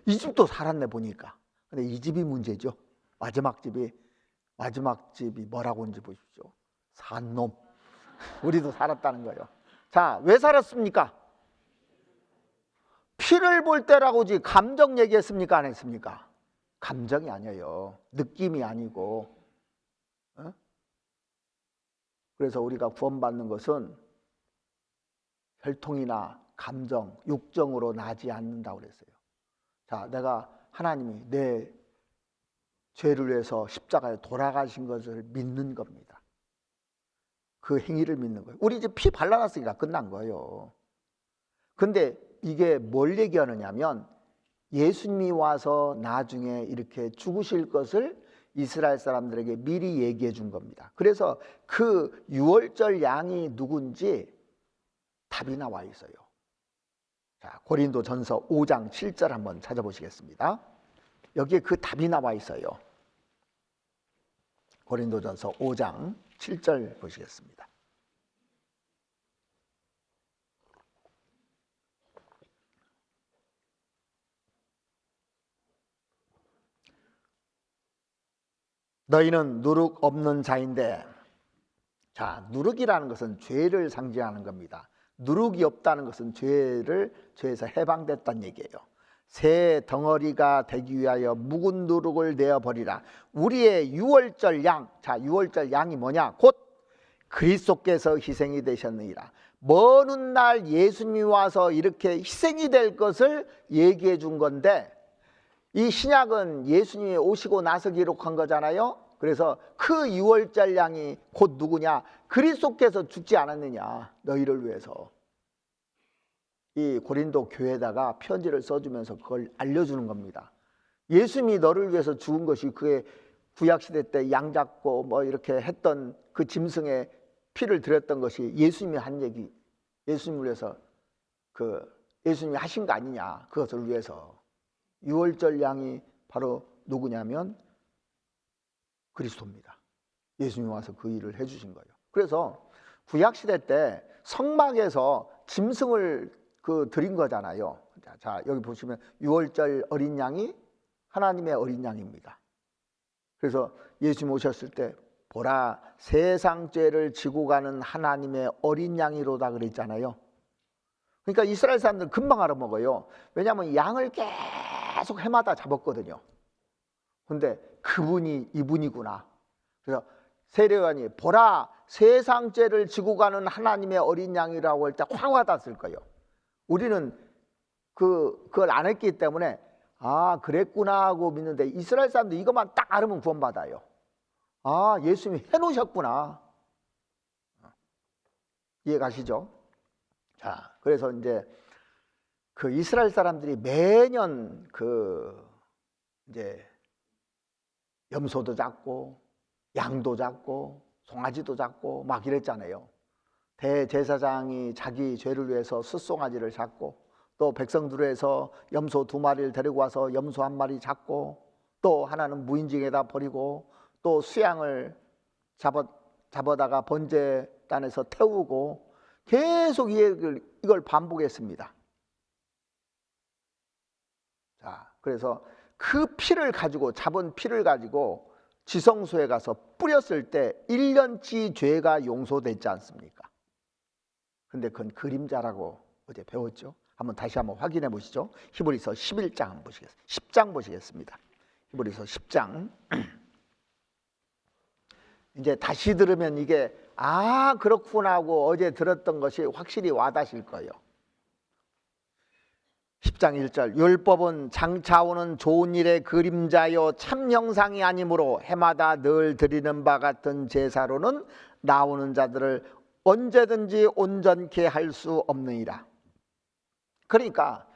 이 집도 살았네 보니까. 근데 이 집이 문제죠. 마지막 집이 뭐라고 하는지 보십시오. 산 놈. 우리도 살았다는 거예요. 자, 왜 살았습니까? 피를 볼 때라고지 감정 얘기했습니까? 안 했습니까? 감정이 아니에요. 느낌이 아니고. 그래서 우리가 구원받는 것은 혈통이나 감정, 육정으로 나지 않는다고 그랬어요. 자, 내가 하나님이 내 죄를 위해서 십자가에 돌아가신 것을 믿는 겁니다. 그 행위를 믿는 거예요. 우리 이제 피 발라놨으니까 끝난 거예요. 근데 이게 뭘 얘기하느냐면 예수님이 와서 나중에 이렇게 죽으실 것을 이스라엘 사람들에게 미리 얘기해 준 겁니다. 그래서 그 유월절 양이 누군지 답이 나와 있어요. 자, 고린도전서 5장 7절 한번 찾아보시겠습니다. 여기에 그 답이 나와 있어요. 고린도전서 5장 7절 보시겠습니다. 너희는 누룩 없는 자인데, 자, 누룩이라는 것은 죄를 상징하는 겁니다. 누룩이 없다는 것은 죄에서 해방됐다는 얘기예요. 새 덩어리가 되기 위하여 묵은 누룩을 내어버리라. 우리의 유월절 양, 자, 유월절 양이 뭐냐? 곧 그리스도께서 희생이 되셨느니라. 먼 훗날 예수님이 와서 이렇게 희생이 될 것을 얘기해 준 건데, 이 신약은 예수님이 오시고 나서 기록한 거잖아요. 그래서 그 유월절 양이 곧 누구냐? 그리스도께서 죽지 않았느냐, 너희를 위해서. 이 고린도 교회에다가 편지를 써주면서 그걸 알려주는 겁니다. 예수님이 너를 위해서 죽은 것이 그의 구약시대 때 양 잡고 뭐 이렇게 했던 그 짐승의 피를 드렸던 것이 예수님이 한 얘기, 예수님을 위해서 예수님이 하신 거 아니냐, 그것을 위해서. 유월절 양이 바로 누구냐면 그리스도입니다. 예수님이 와서 그 일을 해주신 거예요. 그래서 구약시대 때 성막에서 짐승을 드린 거잖아요. 자, 여기 보시면 유월절 어린 양이 하나님의 어린 양입니다. 그래서 예수님 오셨을 때 보라, 세상 죄를 지고 가는 하나님의 어린 양이로다 그랬잖아요. 그러니까 이스라엘 사람들은 금방 알아먹어요. 왜냐하면 양을 계속 해마다 잡았거든요. 근데 그분이 이분이구나. 그래서 세례요한이 보라, 세상 죄를 지고 가는 하나님의 어린 양이라고 할 때 확 와닿았을 거예요. 우리는 그걸 안 했기 때문에 아, 그랬구나 하고 믿는데, 이스라엘 사람들 이것만 딱 알으면 구원받아요. 아, 예수님이 해놓으셨구나. 이해 가시죠? 자, 그래서 이제 그 이스라엘 사람들이 매년 이제 염소도 잡고 양도 잡고 송아지도 잡고 막 이랬잖아요. 대제사장이 자기 죄를 위해서 숫송아지를 잡고, 또 백성들에서 염소 2마리를 데리고 와서 염소 1마리 잡고, 또 하나는 무인징에다 버리고, 또 수양을 잡아다가 번제단에서 태우고, 계속 이걸 반복했습니다. 자, 그래서 그 피를 가지고, 잡은 피를 가지고 지성소에 가서 뿌렸을 때 1년치 죄가 용서됐지 않습니까? 근데 그건 그림자라고 어제 배웠죠. 다시 한번 확인해 보시죠. 히브리서 11장 한번 보시겠습니다. 10장 보시겠습니다. 히브리서 10장. 이제 다시 들으면 이게 아, 그렇구나 하고 어제 들었던 것이 확실히 와닿으실 거예요. 10장 1절, 율법은 장차 오는 좋은 일의 그림자요 참 형상이 아니므로 해마다 늘 드리는 바 같은 제사로는 나오는 자들을 언제든지 온전케 할 수 없느니라. 그러니까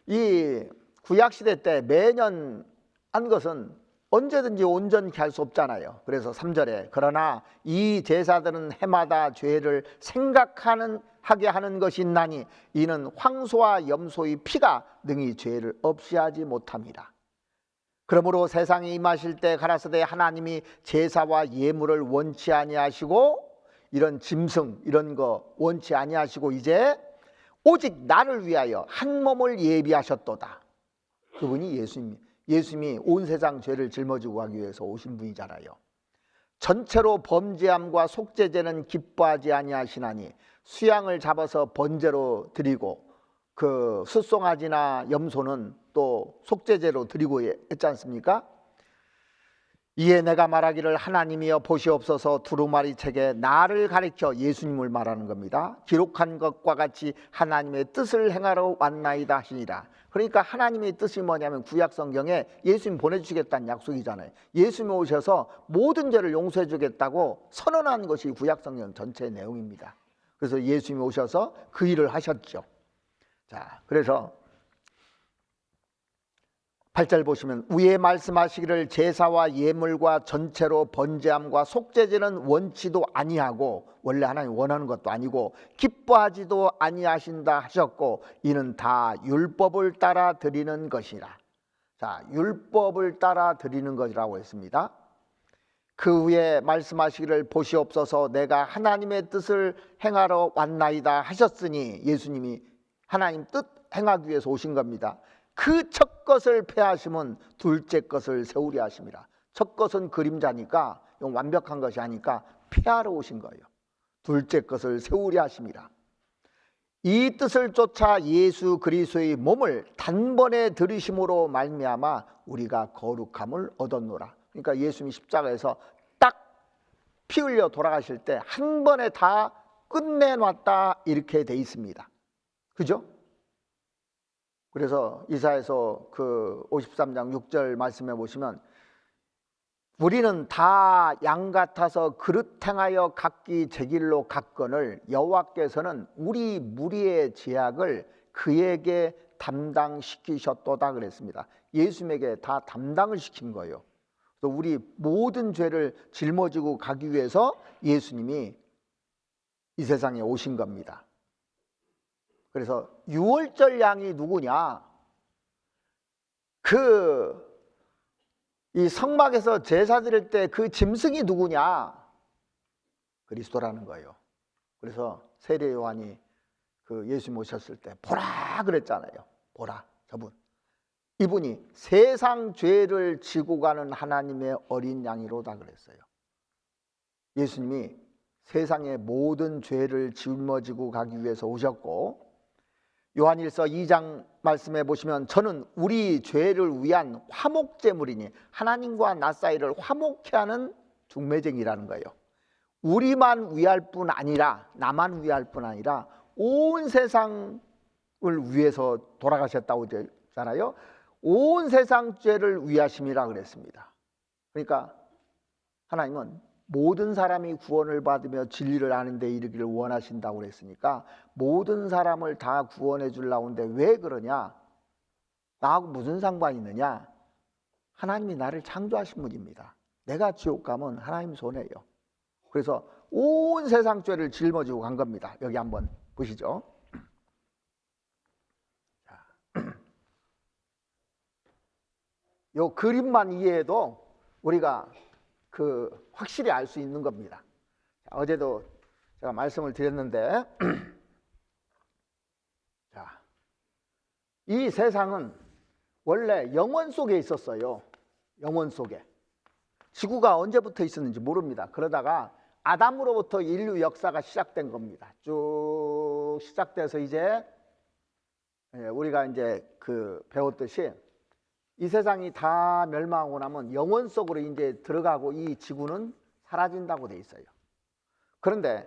이 구약시대 때 매년 한 것은 언제든지 온전케 할 수 없잖아요. 그래서 3절에 그러나 이 제사들은 해마다 죄를 생각하게 하는 것이 있나니 이는 황소와 염소의 피가 능히 죄를 없이 하지 못함이라. 그러므로 세상에 임하실 때 가라사대 하나님이 제사와 예물을 원치 아니하시고, 이런 짐승 이런 거 원치 아니하시고 이제 오직 나를 위하여 한 몸을 예비하셨도다. 그분이 예수님이 온 세상 죄를 짊어지고 가기 위해서 오신 분이잖아요. 전체로 범죄함과 속죄제는 기뻐하지 아니하시나니 수양을 잡아서 번제로 드리고 그 숫송아지나 염소는 또 속죄제로 드리고 했지 않습니까? 이에 내가 말하기를 하나님이여 보시옵소서 두루마리 책에 나를 가리켜, 예수님을 말하는 겁니다, 기록한 것과 같이 하나님의 뜻을 행하러 왔나이다 하시니라. 그러니까 하나님의 뜻이 뭐냐면 구약 성경에 예수님 보내주시겠다는 약속이잖아요. 예수님이 오셔서 모든 죄를 용서해 주겠다고 선언한 것이 구약 성경 전체의 내용입니다. 그래서 예수님이 오셔서 그 일을 하셨죠. 자, 그래서 8절 보시면 위에 말씀하시기를 제사와 예물과 전체로 번제함과 속죄제는 원치도 아니하고, 원래 하나님 원하는 것도 아니고 기뻐하지도 아니하신다 하셨고 이는 다 율법을 따라 드리는 것이라. 자, 율법을 따라 드리는 것이라고 했습니다. 그 후에 말씀하시기를 보시옵소서 내가 하나님의 뜻을 행하러 왔나이다 하셨으니, 예수님이 하나님 뜻 행하기 위해서 오신 겁니다. 그 첫 것을 폐하시면 둘째 것을 세우려 하심이라. 첫 것은 그림자니까 완벽한 것이 아니까 폐하러 오신 거예요. 둘째 것을 세우려 하심이라. 이 뜻을 쫓아 예수 그리스도의 몸을 단번에 들이심으로 말미암아 우리가 거룩함을 얻었노라. 그러니까 예수님이 십자가에서 딱 피 흘려 돌아가실 때 한 번에 다 끝내놨다 이렇게 돼 있습니다. 그죠? 그래서 이사야서 그 53장 6절 말씀해 보시면 우리는 다 양 같아서 그릇 행하여 각기 제 길로 갔거늘 여호와께서는 우리 무리의 죄악을 그에게 담당시키셨도다 그랬습니다. 예수님에게 다 담당을 시킨 거예요. 또 우리 모든 죄를 짊어지고 가기 위해서 예수님이 이 세상에 오신 겁니다. 그래서 유월절 양이 누구냐? 이 성막에서 제사 드릴 때 그 짐승이 누구냐? 그리스도라는 거예요. 그래서 세례 요한이 그 예수님 오셨을 때 보라 그랬잖아요. 보라, 저분. 이분이 세상 죄를 지고 가는 하나님의 어린 양이로다 그랬어요. 예수님이 세상의 모든 죄를 짊어지고 가기 위해서 오셨고, 요한일서 2장 말씀해 보시면 저는 우리 죄를 위한 화목제물이니 하나님과 나 사이를 화목케 하는 중매쟁이라는 거예요. 우리만 위할 뿐 아니라, 나만 위할 뿐 아니라 온 세상을 위해서 돌아가셨다고 했잖아요. 온 세상 죄를 위하심이라 그랬습니다. 그러니까 하나님은 모든 사람이 구원을 받으며 진리를 아는 데 이르기를 원하신다고 그랬으니까 모든 사람을 다 구원해 주려는데 왜 그러냐? 나하고 무슨 상관이 있느냐? 하나님이 나를 창조하신 분입니다. 내가 지옥 가면 하나님 손해예요. 그래서 온 세상 죄를 짊어지고 간 겁니다. 여기 한번 보시죠. 요 그림만 이해해도 우리가 확실히 알 수 있는 겁니다. 어제도 제가 말씀을 드렸는데 자, 이 세상은 원래 영원 속에 있었어요. 영원 속에. 지구가 언제부터 있었는지 모릅니다. 그러다가 아담으로부터 인류 역사가 시작된 겁니다. 쭉 시작돼서 이제 우리가 이제 배웠듯이 이 세상이 다 멸망하고 나면 영원 속으로 이제 들어가고 이 지구는 사라진다고 돼 있어요. 그런데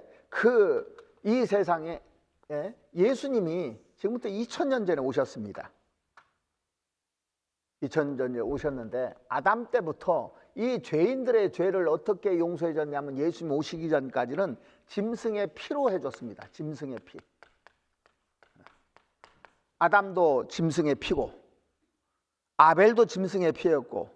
이 세상에 예수님이 지금부터 2000년 전에 오셨습니다. 2000년 전에 오셨는데 아담 때부터 이 죄인들의 죄를 어떻게 용서해 줬냐면 예수님 오시기 전까지는 짐승의 피로 해줬습니다. 짐승의 피. 아담도 짐승의 피고 아벨도 짐승의 피였고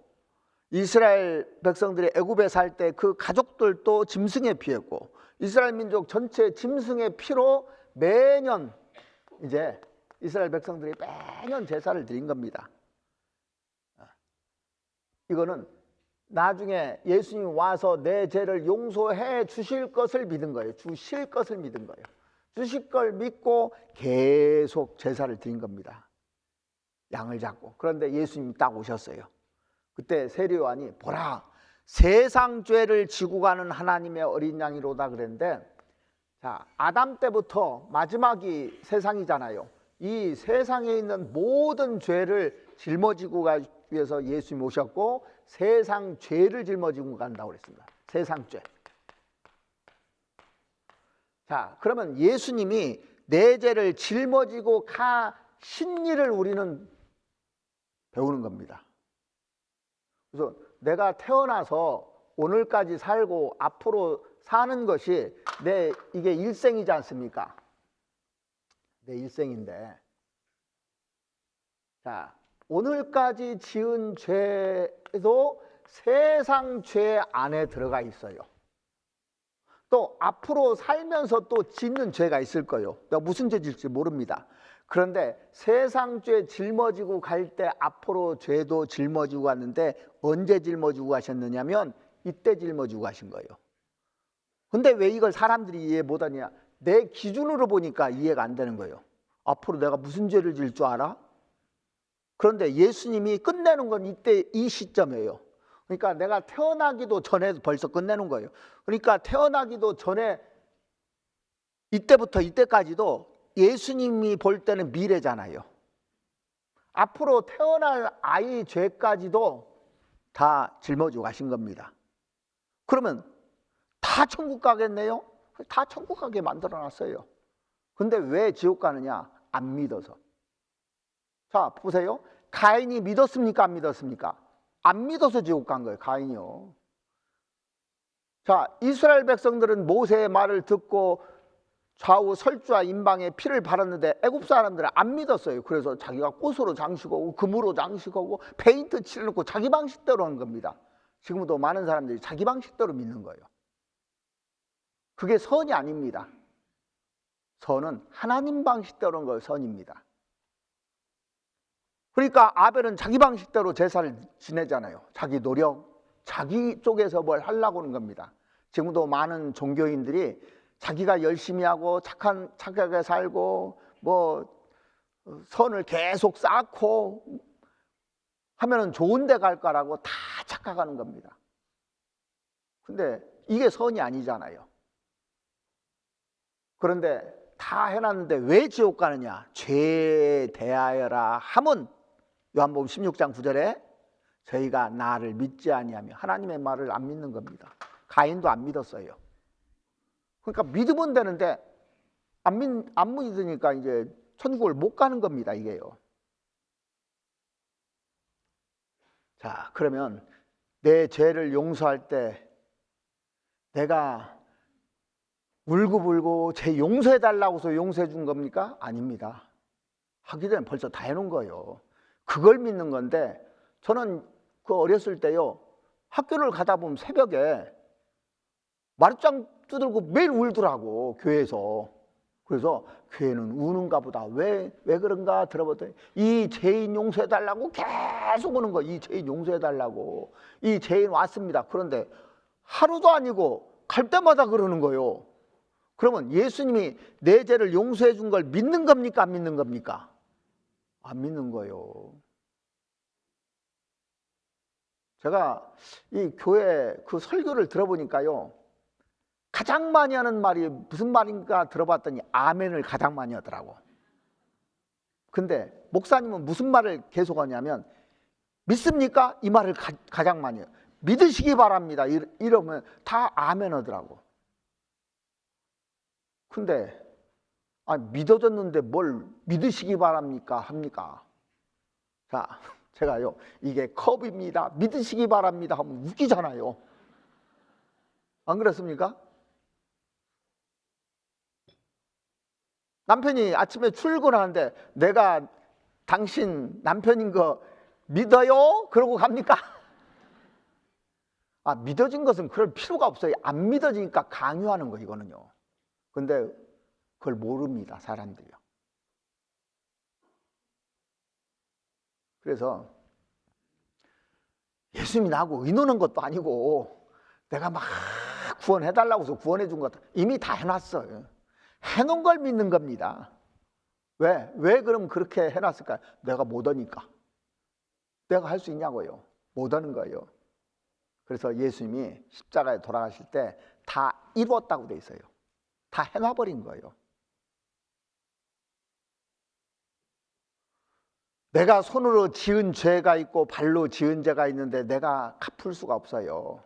이스라엘 백성들이 애굽에 살 때 그 가족들도 짐승의 피였고 이스라엘 민족 전체 짐승의 피로 매년 이제 이스라엘 백성들이 매년 제사를 드린 겁니다. 이거는 나중에 예수님이 와서 내 죄를 용서해 주실 것을 믿은 거예요. 주실 것을 믿은 거예요. 주실 걸 믿고 계속 제사를 드린 겁니다. 양을 잡고. 그런데 예수님이 딱 오셨어요. 그때 세례 요한이 보라 세상 죄를 지고 가는 하나님의 어린 양이로다 그랬는데, 자, 아담 때부터 마지막이 세상이잖아요. 이 세상에 있는 모든 죄를 짊어지고 가기 위해서 예수님이 오셨고 세상 죄를 짊어지고 간다고 그랬습니다. 세상 죄. 자, 그러면 예수님이 내 죄를 짊어지고 가신 일을 우리는 배우는 겁니다. 그래서 내가 태어나서 오늘까지 살고 앞으로 사는 것이 이게 일생이지 않습니까? 내 일생인데, 자, 오늘까지 지은 죄도 세상 죄 안에 들어가 있어요. 또 앞으로 살면서 또 짓는 죄가 있을 거예요. 내가 무슨 죄 질지 모릅니다. 그런데 세상 죄 짊어지고 갈 때 앞으로 죄도 짊어지고 갔는데 언제 짊어지고 가셨느냐면 이때 짊어지고 가신 거예요. 근데 왜 이걸 사람들이 이해 못하냐? 내 기준으로 보니까 이해가 안 되는 거예요. 앞으로 내가 무슨 죄를 질 줄 알아? 그런데 예수님이 끝내는 건 이때 이 시점이에요. 그러니까 내가 태어나기도 전에 벌써 끝내는 거예요. 그러니까 태어나기도 전에 이때부터 이때까지도 예수님이 볼 때는 미래잖아요. 앞으로 태어날 아이 죄까지도 다 짊어지고 가신 겁니다. 그러면 다 천국 가겠네요? 다 천국 가게 만들어 놨어요. 근데 왜 지옥 가느냐? 안 믿어서. 자, 보세요. 가인이 믿었습니까? 안 믿었습니까? 안 믿어서 지옥 간 거예요, 가인이요. 자, 이스라엘 백성들은 모세의 말을 듣고 좌우 설주와 임방에 피를 바랐는데 애굽 사람들은 안 믿었어요. 그래서 자기가 꽃으로 장식하고 금으로 장식하고 페인트 칠해놓고 자기 방식대로 한 겁니다. 지금도 많은 사람들이 자기 방식대로 믿는 거예요. 그게 선이 아닙니다. 선은 하나님 방식대로 한 걸 선입니다. 그러니까 아벨은 자기 방식대로 제사를 지내잖아요. 자기 노력, 자기 쪽에서 뭘 하려고 하는 겁니다. 지금도 많은 종교인들이 자기가 열심히 하고 착하게 살고 선을 계속 쌓고 하면은 좋은 데 갈 거라고 다 착각하는 겁니다. 근데 이게 선이 아니잖아요. 그런데 다 해놨는데 왜 지옥 가느냐? 죄에 대하여라 함은 요한복음 16장 9절에 저희가 나를 믿지 아니하며 하나님의 말을 안 믿는 겁니다. 가인도 안 믿었어요. 그러니까 믿으면 되는데 안 믿으니까 이제 천국을 못 가는 겁니다, 이게요. 자, 그러면 내 죄를 용서할 때 내가 울고불고 죄 용서해 달라고서 용서해 준 겁니까? 아닙니다. 하기 전에 벌써 다 해놓은 거예요. 그걸 믿는 건데 저는 그 어렸을 때요, 학교를 가다 보면 새벽에 마룻장 두들고 매일 울더라고, 교회에서. 그래서 교회는 우는가 보다. 왜 그런가 들어보더니 이 죄인 용서해 달라고 계속 오는 거예요. 이 죄인 용서해 달라고. 이 죄인 왔습니다. 그런데 하루도 아니고 갈 때마다 그러는 거예요. 그러면 예수님이 내 죄를 용서해 준 걸 믿는 겁니까? 안 믿는 겁니까? 안 믿는 거예요. 제가 이 교회 그 설교를 들어보니까요, 가장 많이 하는 말이 무슨 말인가 들어봤더니 아멘을 가장 많이 하더라고. 근데 목사님은 무슨 말을 계속 하냐면 믿습니까? 이 말을 가장 많이 해요. 믿으시기 바랍니다. 이러면 다 아멘 하더라고. 근데 믿어졌는데 뭘 믿으시기 바랍니까? 합니까? 자, 제가요, 이게 컵입니다. 믿으시기 바랍니다 하면 웃기잖아요. 안 그렇습니까? 남편이 아침에 출근하는데 내가 당신 남편인 거 믿어요? 그러고 갑니까? 믿어진 것은 그럴 필요가 없어요. 안 믿어지니까 강요하는 거, 이거는요. 근데 그걸 모릅니다, 사람들이요. 그래서 예수님이 나하고 의논한 것도 아니고 내가 막 구원해달라고 해서 구원해 준 것도 이미 다 해놨어요. 해놓은 걸 믿는 겁니다. 왜 그럼 그렇게 해놨을까요? 내가 못하니까. 내가 할 수 있냐고요. 못하는 거예요. 그래서 예수님이 십자가에 돌아가실 때 다 이루었다고 돼 있어요. 다 해놔버린 거예요. 내가 손으로 지은 죄가 있고 발로 지은 죄가 있는데 내가 갚을 수가 없어요.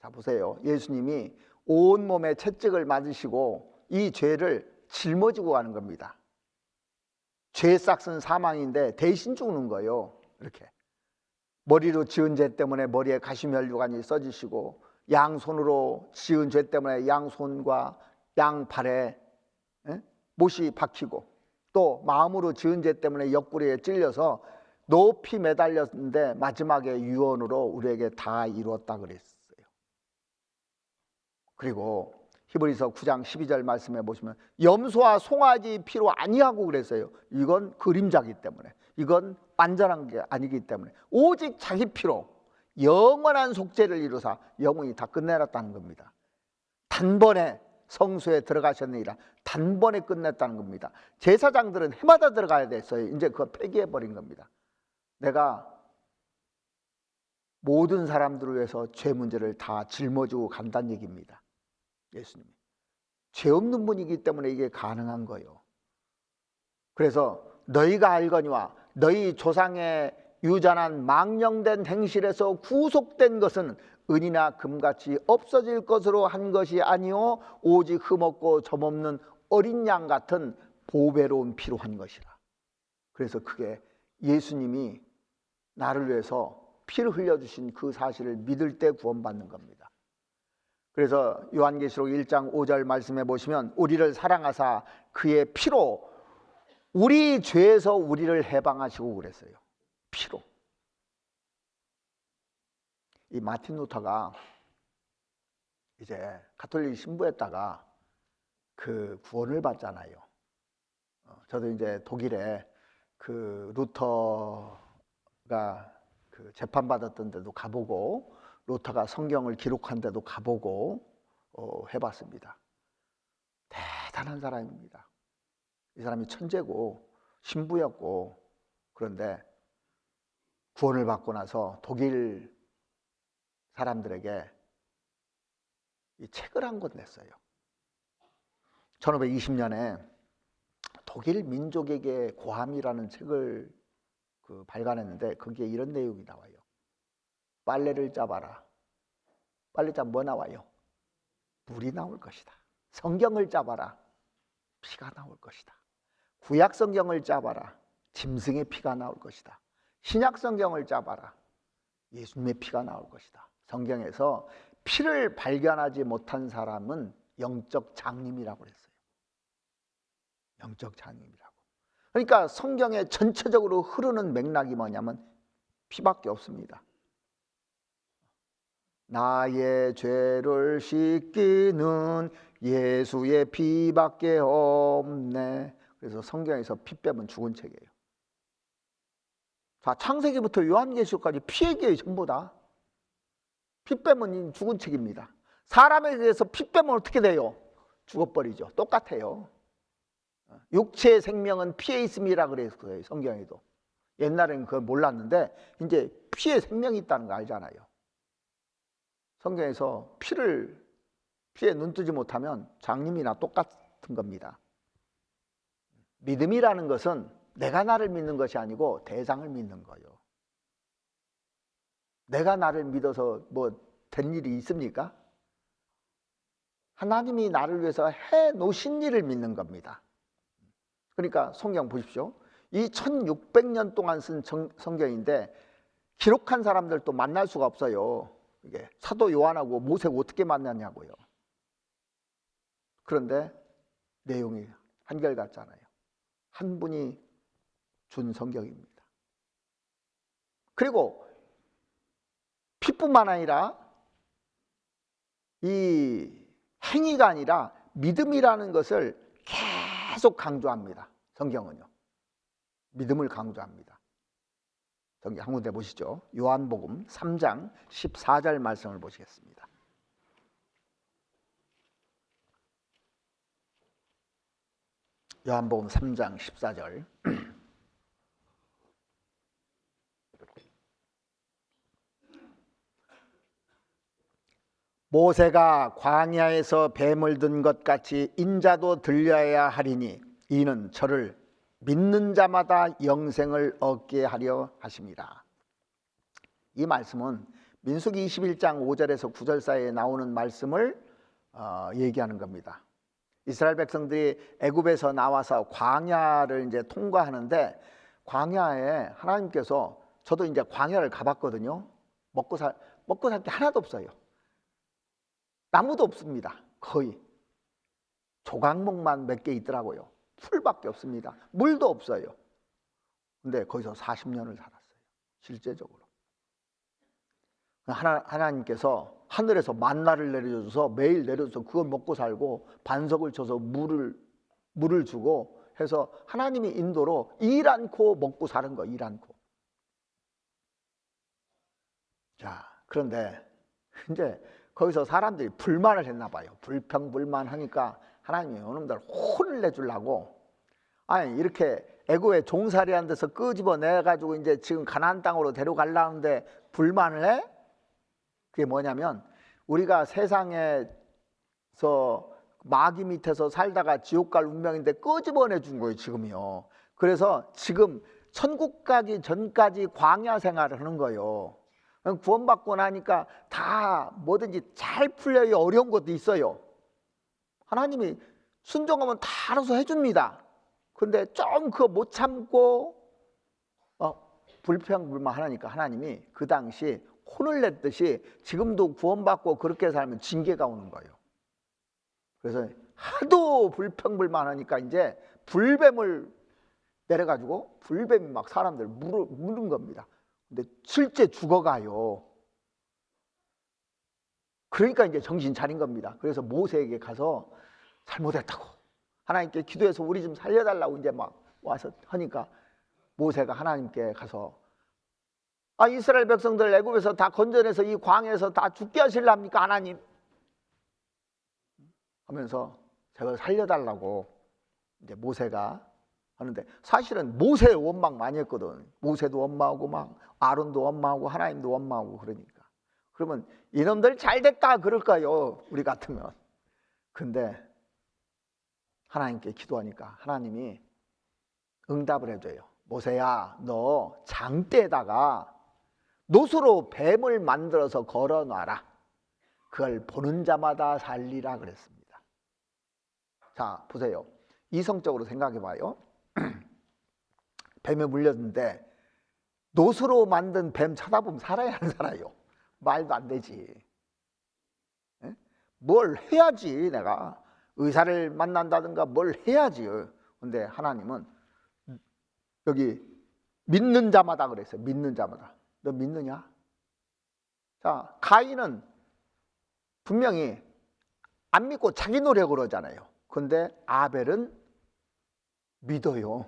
자, 보세요. 예수님이 온몸에 채찍을 맞으시고 이 죄를 짊어지고 가는 겁니다. 죄의 싹은 사망인데 대신 죽는 거예요. 이렇게 머리로 지은 죄 때문에 머리에 가시면류관이 써지시고, 양손으로 지은 죄 때문에 양손과 양발에 못이 박히고, 또 마음으로 지은 죄 때문에 옆구리에 찔려서 높이 매달렸는데 마지막에 유언으로 우리에게 다 이루었다 그랬어요. 그리고 히브리서 9장 12절 말씀에 보시면 염소와 송아지 피로 아니하고 그랬어요. 이건 그림자기 때문에, 이건 완전한 게 아니기 때문에 오직 자기 피로 영원한 속죄를 이루사 영원히 다 끝내놨다는 겁니다. 단번에 성소에 들어가셨느니라. 단번에 끝냈다는 겁니다. 제사장들은 해마다 들어가야 됐어요. 이제 그거 폐기해버린 겁니다. 내가 모든 사람들을 위해서 죄 문제를 다 짊어지고 간다는 얘기입니다. 예수님이. 죄 없는 분이기 때문에 이게 가능한 거예요. 그래서 너희가 알거니와 너희 조상의 유전한 망령된 행실에서 구속된 것은 은이나 금같이 없어질 것으로 한 것이 아니요 오직 흠없고 점없는 어린 양 같은 보배로운 피로 한 것이라. 그래서 그게 예수님이 나를 위해서 피를 흘려주신 그 사실을 믿을 때 구원받는 겁니다. 그래서 요한계시록 1장 5절 말씀해 보시면 우리를 사랑하사 그의 피로 우리 죄에서 우리를 해방하시고 그랬어요. 피로. 이 마틴 루터가 이제 가톨릭 신부했다가 그 구원을 받잖아요. 저도 이제 독일에 그 루터가 그 재판받았던 데도 가보고 루터가 성경을 기록한 데도 가보고 해봤습니다. 대단한 사람입니다. 이 사람이 천재고 신부였고, 그런데 구원을 받고 나서 독일 사람들에게 이 책을 한 권 냈어요. 1520년에 독일 민족에게 고함이라는 책을 발간했는데 거기에 이런 내용이 나와요. 빨래를 짜봐라. 빨래 짜면 뭐 나와요? 물이 나올 것이다. 성경을 짜봐라. 피가 나올 것이다. 구약 성경을 짜봐라. 짐승의 피가 나올 것이다. 신약 성경을 짜봐라. 예수님의 피가 나올 것이다. 성경에서 피를 발견하지 못한 사람은 영적 장님이라고 그랬어요. 영적 장님이라고. 그러니까 성경에 전체적으로 흐르는 맥락이 뭐냐면 피밖에 없습니다. 나의 죄를 씻기는 예수의 피밖에 없네. 그래서 성경에서 피 빼면 죽은 책이에요. 자, 창세기부터 요한계시록까지 피 얘기예요. 전부 다. 피 빼면 죽은 책입니다. 사람에 대해서 피 빼면 어떻게 돼요? 죽어버리죠. 똑같아요. 육체의 생명은 피에 있음이라 그랬어요. 성경에도. 옛날에는 그걸 몰랐는데 이제 피에 생명이 있다는 거 알잖아요. 성경에서 피에 눈 뜨지 못하면 장님이나 똑같은 겁니다. 믿음이라는 것은 내가 나를 믿는 것이 아니고 대상을 믿는 거예요. 내가 나를 믿어서 뭐 된 일이 있습니까? 하나님이 나를 위해서 해 놓으신 일을 믿는 겁니다. 그러니까 성경 보십시오. 이 1600년 동안 쓴 성경인데 기록한 사람들도 만날 수가 없어요. 이게 사도 요한하고 모세가 어떻게 만났냐고요. 그런데 내용이 한결같잖아요. 한 분이 준 성경입니다. 그리고 피뿐만 아니라 이 행위가 아니라 믿음이라는 것을 계속 강조합니다. 성경은요. 믿음을 강조합니다. 성경 한 군데 보시죠. 요한복음 3장 14절 말씀을 보시겠습니다. 요한복음 3장 14절. 모세가 광야에서 뱀을 든 것 같이 인자도 들려야 하리니 이는 저를 믿는 자마다 영생을 얻게 하려 하심이라. 이 말씀은 민수기 21장 5절에서 9절 사이에 나오는 말씀을 얘기하는 겁니다. 이스라엘 백성들이 애굽에서 나와서 광야를 이제 통과하는데 광야에 하나님께서, 저도 이제 광야를 가봤거든요. 먹고 살 게 하나도 없어요. 나무도 없습니다. 거의 조각목만 몇 개 있더라고요. 풀밖에 없습니다. 물도 없어요. 근데 거기서 40년을 살았어요. 실제적으로. 하나님께서 하늘에서 만나를 내려줘서 매일 내려줘서 그걸 먹고 살고 반석을 쳐서 물을 주고 해서 하나님이 인도로 일 않고 먹고 사는 거, 일 않고. 자, 그런데 이제 거기서 사람들이 불만을 했나 봐요. 불평불만하니까 하나님이 이놈들 혼을 내주려고, 아니 이렇게 애굽에 종살이한 데서 끄집어내 가지고 이제 지금 가나안 땅으로 데려가려는데 불만을 해? 그게 뭐냐면 우리가 세상에서 마귀 밑에서 살다가 지옥 갈 운명인데 끄집어내 준 거예요, 지금이요. 그래서 지금 천국 가기 전까지 광야 생활을 하는 거예요. 구원받고 나니까 다 뭐든지 잘 풀려요. 어려운 것도 있어요. 하나님이 순종하면 다 알아서 해줍니다. 근데 좀 그거 못 참고 불평불만하니까 하나님이 그 당시 혼을 냈듯이 지금도 구원받고 그렇게 살면 징계가 오는 거예요. 그래서 하도 불평불만하니까 이제 불뱀을 내려가지고 불뱀이 막 사람들 무는 겁니다. 근데 실제 죽어가요. 그러니까 이제 정신 차린 겁니다. 그래서 모세에게 가서 잘못했다고 하나님께 기도해서 우리 좀 살려달라고 이제 막 와서 하니까 모세가 하나님께 가서 이스라엘 백성들 애굽에서 다 건져내서 이 광야에서 다 죽게 하실랍니까 하나님? 하면서 제가 살려달라고 이제 모세가 하는데 사실은 모세 원망 많이 했거든. 모세도 원망하고 막 아론도 원망하고 하나님도 원망하고 그러니까. 그러면 이놈들 잘됐다 그럴까요? 우리 같으면. 근데 하나님께 기도하니까 하나님이 응답을 해줘요. 모세야, 너 장대에다가 노수로 뱀을 만들어서 걸어놔라. 그걸 보는 자마다 살리라 그랬습니다. 자, 보세요. 이성적으로 생각해 봐요. 뱀에 물렸는데 노수로 만든 뱀 쳐다보면 살아야 안 살아요? 말도 안 되지. 에? 뭘 해야지. 내가 의사를 만난다든가 뭘 해야지. 근데 하나님은 여기 믿는 자마다 그랬어요. 믿는 자마다. 너 믿느냐? 자, 가인은 분명히 안 믿고 자기 노력으로 하잖아요. 근데 아벨은 믿어요.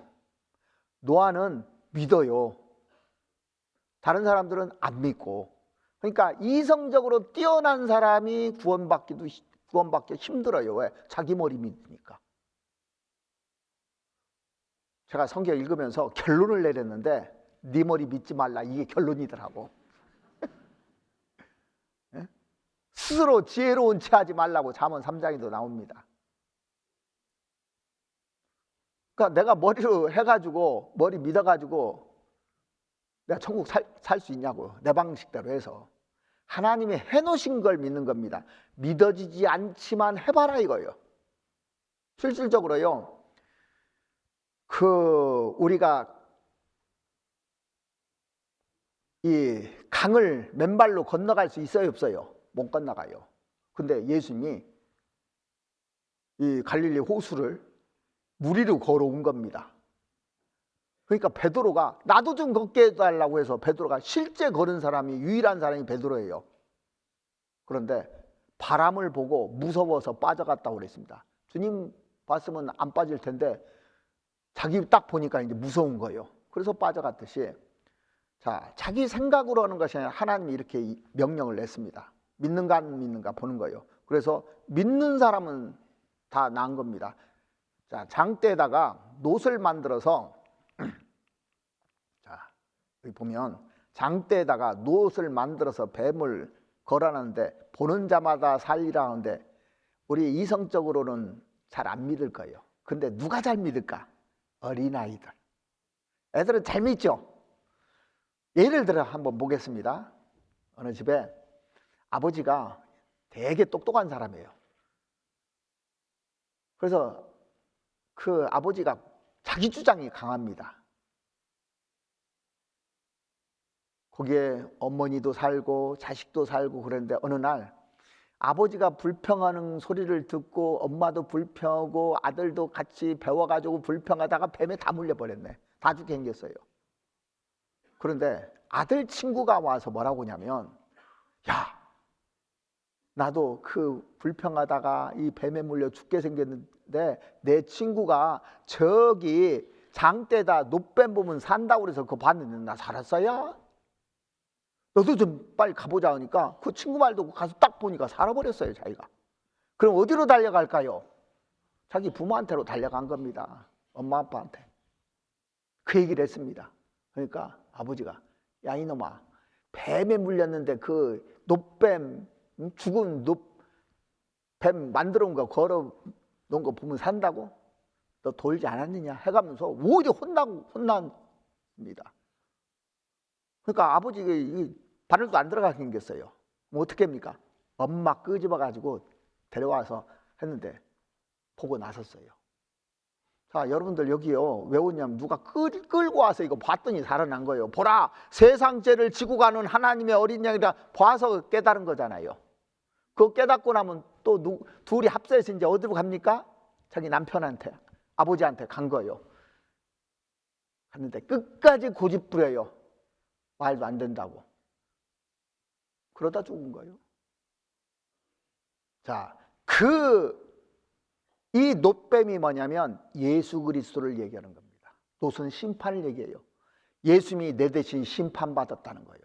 노아는 믿어요. 다른 사람들은 안 믿고. 그러니까 이성적으로 뛰어난 사람이 구원받기 힘들어요. 왜? 자기 머리 믿으니까. 제가 성경 읽으면서 결론을 내렸는데 네 머리 믿지 말라, 이게 결론이더라고. 스스로 지혜로운 채 하지 말라고 잠언 3장에도 나옵니다. 그러니까 내가 머리로 해가지고 머리 믿어가지고 내가 천국 살 수 있냐고요. 내 방식대로 해서. 하나님이 해놓으신 걸 믿는 겁니다. 믿어지지 않지만 해봐라 이거예요. 실질적으로요. 우리가 이 강을 맨발로 건너갈 수 있어요, 없어요? 못 건너가요. 근데 예수님이 이 갈릴리 호수를 물 위로 걸어온 겁니다. 그러니까 베드로가 나도 좀 걷게 해달라고 해서 베드로가 실제 걸은 사람이 유일한 사람이 베드로예요. 그런데 바람을 보고 무서워서 빠져갔다고 그랬습니다. 주님 봤으면 안 빠질 텐데 자기 딱 보니까 이제 무서운 거예요. 그래서 빠져갔듯이 자, 자기 생각으로 하는 것이 아니라 하나님이 이렇게 명령을 냈습니다. 믿는가 안 믿는가 보는 거예요. 그래서 믿는 사람은 다 나은 겁니다. 자, 장대에다가 놋을 만들어서 자, 여기 보면 장대에다가 놋을 만들어서 뱀을 걸어놨는데 보는 자마다 살리라 하는데 우리 이성적으로는 잘 안 믿을 거예요. 근데 누가 잘 믿을까? 어린아이들. 애들은 잘 믿죠? 예를 들어 한번 보겠습니다. 어느 집에 아버지가 되게 똑똑한 사람이에요. 그래서 그 아버지가 자기 주장이 강합니다. 거기에 어머니도 살고 자식도 살고 그랬는데 어느 날 아버지가 불평하는 소리를 듣고 엄마도 불평하고 아들도 같이 배워가지고 불평하다가 뱀에 다 물려버렸네. 다 죽게 생겼어요. 그런데 아들 친구가 와서 뭐라고 하냐면 야, 나도 그 불평하다가 이 뱀에 물려 죽게 생겼는데 내 친구가 저기 장대다 놋뱀 보면 산다고 그래서 그거 봤는데 나 살았어요? 너도 좀 빨리 가보자 하니까 그 친구 말 듣고 가서 딱 보니까 살아버렸어요, 자기가. 그럼 어디로 달려갈까요? 자기 부모한테로 달려간 겁니다. 엄마 아빠한테. 그 얘기를 했습니다. 그러니까 아버지가 야 이놈아, 뱀에 물렸는데 그 노뱀, 죽은 노뱀 만들어 온 거 걸어 놓은 거 보면 산다고? 너 돌지 않았느냐 해가면서 오히려 혼납니다. 그러니까 아버지가 바늘도 안 들어가 생겼어요. 뭐 어떻게 합니까? 엄마 끄집어 가지고 데려와서 했는데 보고 나섰어요. 자, 여러분들 여기요 왜 오냐면 누가 끌고 와서 이거 봤더니 살아난 거예요. 보라, 세상 죄를 지고 가는 하나님의 어린 양이라 봐서 깨달은 거잖아요. 그거 깨닫고 나면 또 둘이 합세해서 이제 어디로 갑니까? 자기 남편한테, 아버지한테 간 거예요. 갔는데 끝까지 고집 부려요. 말도 안 된다고. 그러다 죽은 거예요. 자, 이 노뱀이 뭐냐면 예수 그리스도를 얘기하는 겁니다. 놋은 심판을 얘기해요. 예수님이 내 대신 심판받았다는 거예요.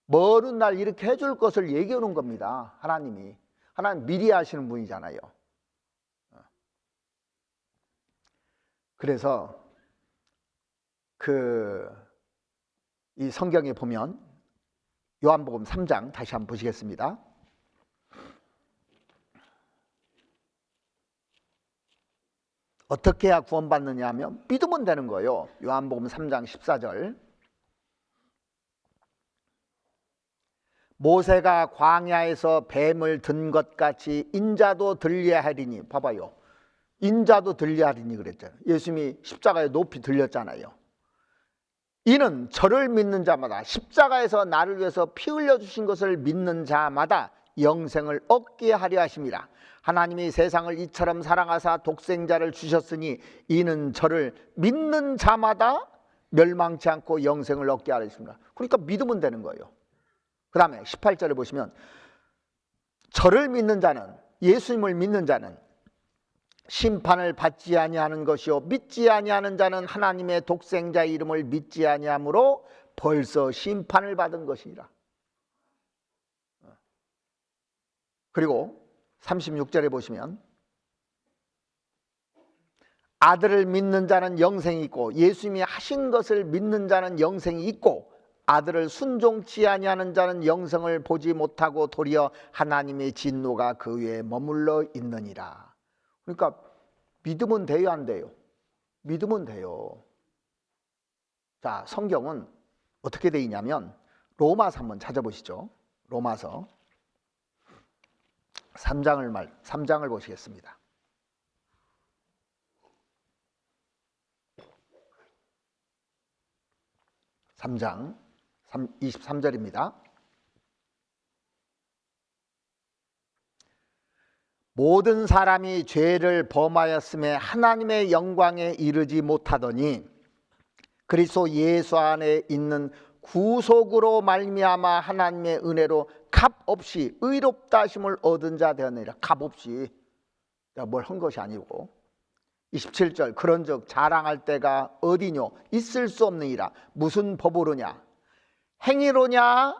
먼 날 이렇게 해줄 것을 얘기하는 겁니다. 하나님 미리 하시는 분이잖아요. 그래서 이 성경에 보면 요한복음 3장 다시 한번 보시겠습니다. 어떻게 해야 구원받느냐 하면 믿으면 되는 거예요. 요한복음 3장 14절. 모세가 광야에서 뱀을 든 것 같이 인자도 들려하리니, 봐봐요. 인자도 들려하리니 그랬잖아요. 예수님이 십자가에 높이 들렸잖아요. 이는 저를 믿는 자마다, 십자가에서 나를 위해서 피 흘려 주신 것을 믿는 자마다 영생을 얻게 하려 하심이라. 하나님이 세상을 이처럼 사랑하사 독생자를 주셨으니 이는 저를 믿는 자마다 멸망치 않고 영생을 얻게 하려 하십니다. 그러니까 믿으면 되는 거예요. 그 다음에 18절에 보시면 저를 믿는 자는, 예수님을 믿는 자는 심판을 받지 아니하는 것이요 믿지 아니하는 자는 하나님의 독생자 이름을 믿지 아니하므로 벌써 심판을 받은 것이니라. 그리고 36절에 보시면 아들을 믿는 자는 영생이 있고, 예수님이 하신 것을 믿는 자는 영생이 있고, 아들을 순종치 아니하는 자는 영생을 보지 못하고 도리어 하나님의 진노가 그 위에 머물러 있느니라. 그러니까 믿으면 돼요, 안 돼요? 믿으면 돼요. 자, 성경은 어떻게 되어 있냐면 로마서 한번 찾아보시죠. 로마서 3장을 보시겠습니다. 3장 23절입니다. 모든 사람이 죄를 범하였음에 하나님의 영광에 이르지 못하더니 그리스도 예수 안에 있는 구속으로 말미암아 하나님의 은혜로 값없이 의롭다 하심을 얻은 자 되었느니라. 값없이, 뭘 한 것이 아니고. 27절 그런즉 자랑할 때가 어디뇨? 있을 수 없느니라. 무슨 법으로냐? 행위로냐?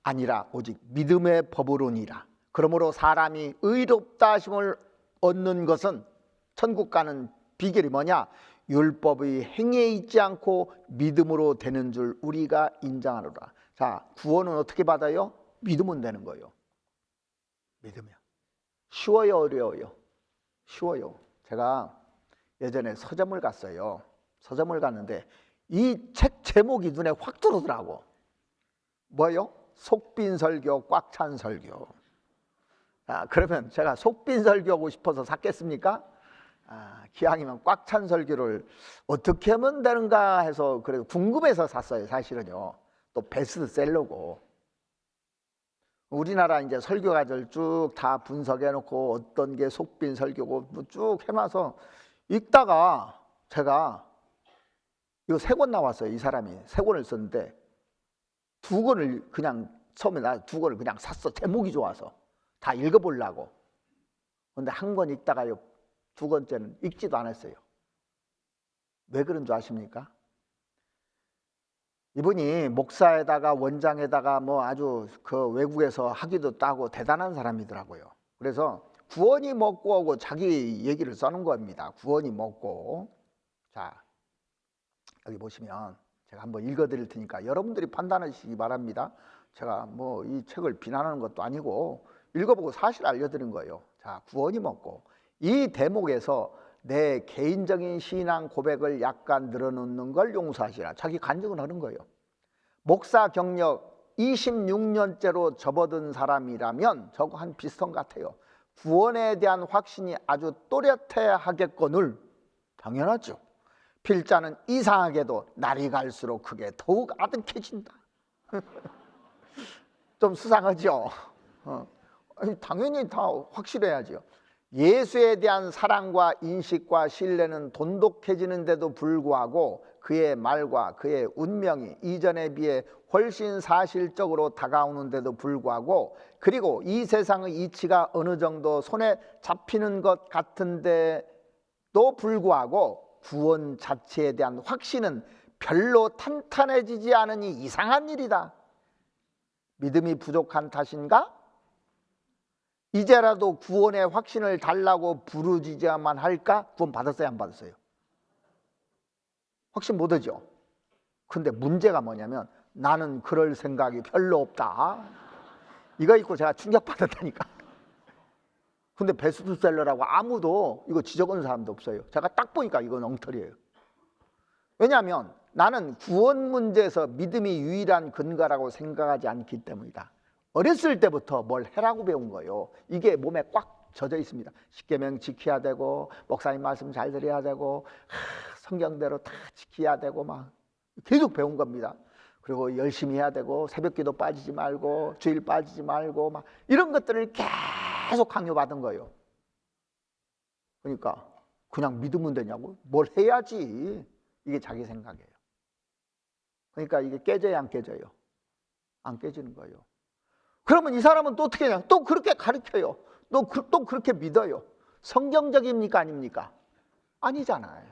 아니라 오직 믿음의 법으로니라. 그러므로 사람이 의롭다 하심을 얻는 것은, 천국 가는 비결이 뭐냐? 율법의 행위에 있지 않고 믿음으로 되는 줄 우리가 인정하노라. 자, 구원은 어떻게 받아요? 믿으면 되는 거예요. 믿으면. 쉬워요, 어려워요? 쉬워요. 제가 예전에 서점을 갔어요. 서점을 갔는데 이 책 제목이 눈에 확 들어오더라고. 뭐요? 속빈 설교, 꽉 찬 설교. 그러면 제가 속빈 설교하고 싶어서 샀겠습니까? 기왕이면 꽉 찬 설교를 어떻게 하면 되는가 해서 그래도 궁금해서 샀어요, 사실은요. 또 베스트셀러고. 우리나라 이제 설교가들 쭉 다 분석해 놓고 어떤 게 속빈 설교고 쭉 해놔서 읽다가 제가 이거 3권 나왔어요. 이 사람이 3권을 썼는데 2권을 그냥 처음에 2권을 그냥 샀어. 제목이 좋아서 다 읽어보려고. 근데 한 권 읽다가요 2권째는 읽지도 않았어요. 왜 그런 줄 아십니까? 이분이 목사에다가 원장에다가 뭐 아주 그 외국에서 학위도 따고 대단한 사람이더라고요. 그래서 구원이 먹고 오고 자기 얘기를 써놓은 겁니다. 구원이 먹고. 자, 여기 보시면 제가 한번 읽어드릴 테니까 여러분들이 판단하시기 바랍니다. 제가 뭐 이 책을 비난하는 것도 아니고 읽어보고 사실 알려드린 거예요. 자, 구원이 뭐고, 이 대목에서 내 개인적인 신앙 고백을 약간 늘어놓는 걸 용서하시라. 자기 간증을 하는 거예요. 목사 경력 26년째로 접어든 사람이라면 저거 한 비슷한 것 같아요. 구원에 대한 확신이 아주 또렷해 하겠거늘 당연하죠. 필자는 이상하게도 날이 갈수록 그게 더욱 아득해진다. 좀 수상하죠. 당연히 다 확실해야죠. 예수에 대한 사랑과 인식과 신뢰는 돈독해지는데도 불구하고 그의 말과 그의 운명이 이전에 비해 훨씬 사실적으로 다가오는데도 불구하고, 그리고 이 세상의 이치가 어느 정도 손에 잡히는 것 같은데도 불구하고 구원 자체에 대한 확신은 별로 탄탄해지지 않으니 이상한 일이다. 믿음이 부족한 탓인가? 이제라도 구원의 확신을 달라고 부르짖어야만 할까? 구원 받았어요, 안 받았어요? 확신 못 하죠. 근데 문제가 뭐냐면 나는 그럴 생각이 별로 없다. 이거 읽고 제가 충격받았다니까. 근데 베스트셀러라고 아무도 이거 지적하는 사람도 없어요. 제가 딱 보니까 이건 엉터리예요. 왜냐하면 나는 구원 문제에서 믿음이 유일한 근거라고 생각하지 않기 때문이다. 어렸을 때부터 뭘 해라고 배운 거예요. 이게 몸에 꽉 젖어 있습니다. 십계명 지켜야 되고, 목사님 말씀 잘 들어야 되고, 성경대로 다 지켜야 되고, 막 계속 배운 겁니다. 그리고 열심히 해야 되고, 새벽기도 빠지지 말고, 주일 빠지지 말고, 막 이런 것들을 계속 강요받은 거예요. 그러니까 그냥 믿으면 되냐고? 뭘 해야지. 이게 자기 생각이에요. 그러니까 이게 깨져야 안 깨져요? 안 깨지는 거예요. 그러면 이 사람은 또 어떻게 하냐? 또 그렇게 가르쳐요. 또 그렇게 믿어요. 성경적입니까? 아닙니까? 아니잖아요.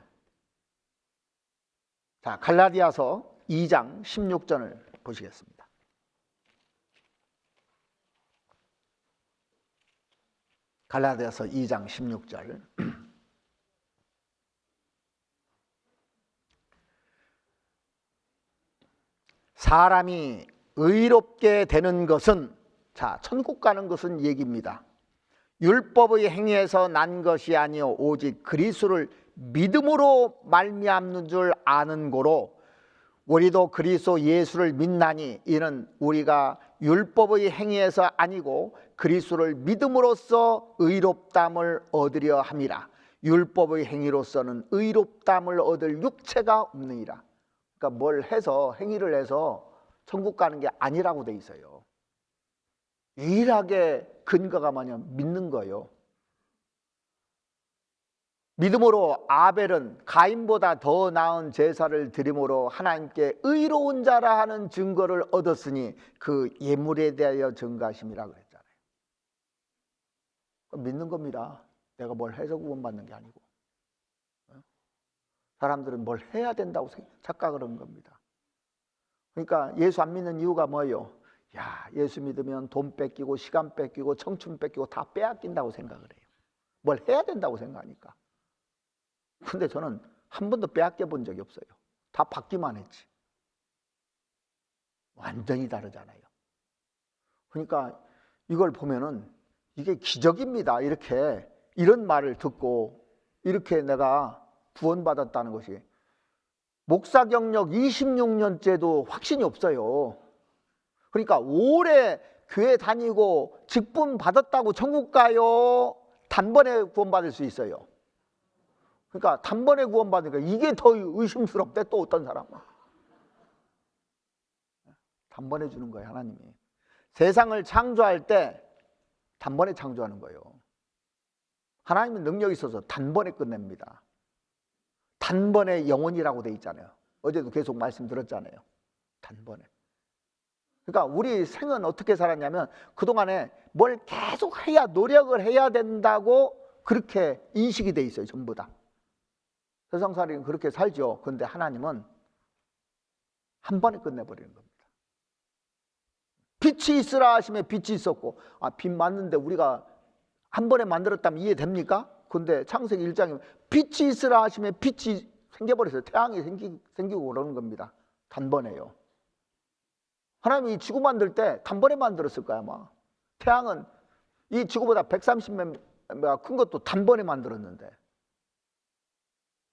자, 갈라디아서 2장 16절을 보시겠습니다. 갈라디아서 2장 16절. 사람이 의롭게 되는 것은, 자, 천국 가는 것은 얘기입니다. 율법의 행위에서 난 것이 아니요 오직 그리스도를 믿음으로 말미암는 줄 아는 고로, 우리도 그리스도 예수를 믿나니 이는 우리가 율법의 행위에서 아니고 그리스도를 믿음으로써 의롭담을 얻으려 함이라. 율법의 행위로서는 의롭담을 얻을 육체가 없느니라. 그러니까 뭘 해서, 행위를 해서 천국 가는 게 아니라고 돼 있어요. 유일하게 근거가 뭐냐면 믿는 거예요. 믿음으로 아벨은 가인보다 더 나은 제사를 드림으로 하나님께 의로운 자라 하는 증거를 얻었으니 그 예물에 대하여 증거하심이라 그랬잖아요. 믿는 겁니다. 내가 뭘 해서 구원받는 게 아니고. 사람들은 뭘 해야 된다고 착각을 한 겁니다. 그러니까 예수 안 믿는 이유가 뭐예요? 야, 예수 믿으면 돈 뺏기고 시간 뺏기고 청춘 뺏기고 다 빼앗긴다고 생각을 해요. 뭘 해야 된다고 생각하니까. 근데 저는 한 번도 빼앗겨 본 적이 없어요. 다 받기만 했지. 완전히 다르잖아요. 그러니까 이걸 보면은 이게 기적입니다. 이런 말을 듣고 이렇게 내가 구원받았다는 것이. 목사 경력 26년째도 확신이 없어요. 그러니까 오래 교회 다니고 직분 받았다고 천국 가요? 단번에 구원받을 수 있어요. 그러니까 단번에 구원받으니까 이게 더 의심스럽대. 또 어떤 사람은 단번에 주는 거예요. 하나님이 세상을 창조할 때 단번에 창조하는 거예요. 하나님은 능력이 있어서 단번에 끝냅니다. 단번에 영원이라고 돼 있잖아요. 어제도 계속 말씀드렸잖아요. 단번에. 그러니까 우리 생은 어떻게 살았냐면 그동안에 뭘 계속 해야, 노력을 해야 된다고 그렇게 인식이 돼 있어요. 전부 다. 세상살이는 그렇게 살죠. 그런데 하나님은 한 번에 끝내버리는 겁니다. 빛이 있으라 하시면 빛이 있었고, 빛 맞는데 우리가 한 번에 만들었다면 이해됩니까? 근데 창세기 1장에 빛이 있으라 하시면 빛이 생겨버렸어요. 태양이 생기고 그러는 겁니다. 단번에요. 하나님이 이 지구 만들 때 단번에 만들었을 거야 아마. 태양은 이 지구보다 130배가 큰 것도 단번에 만들었는데.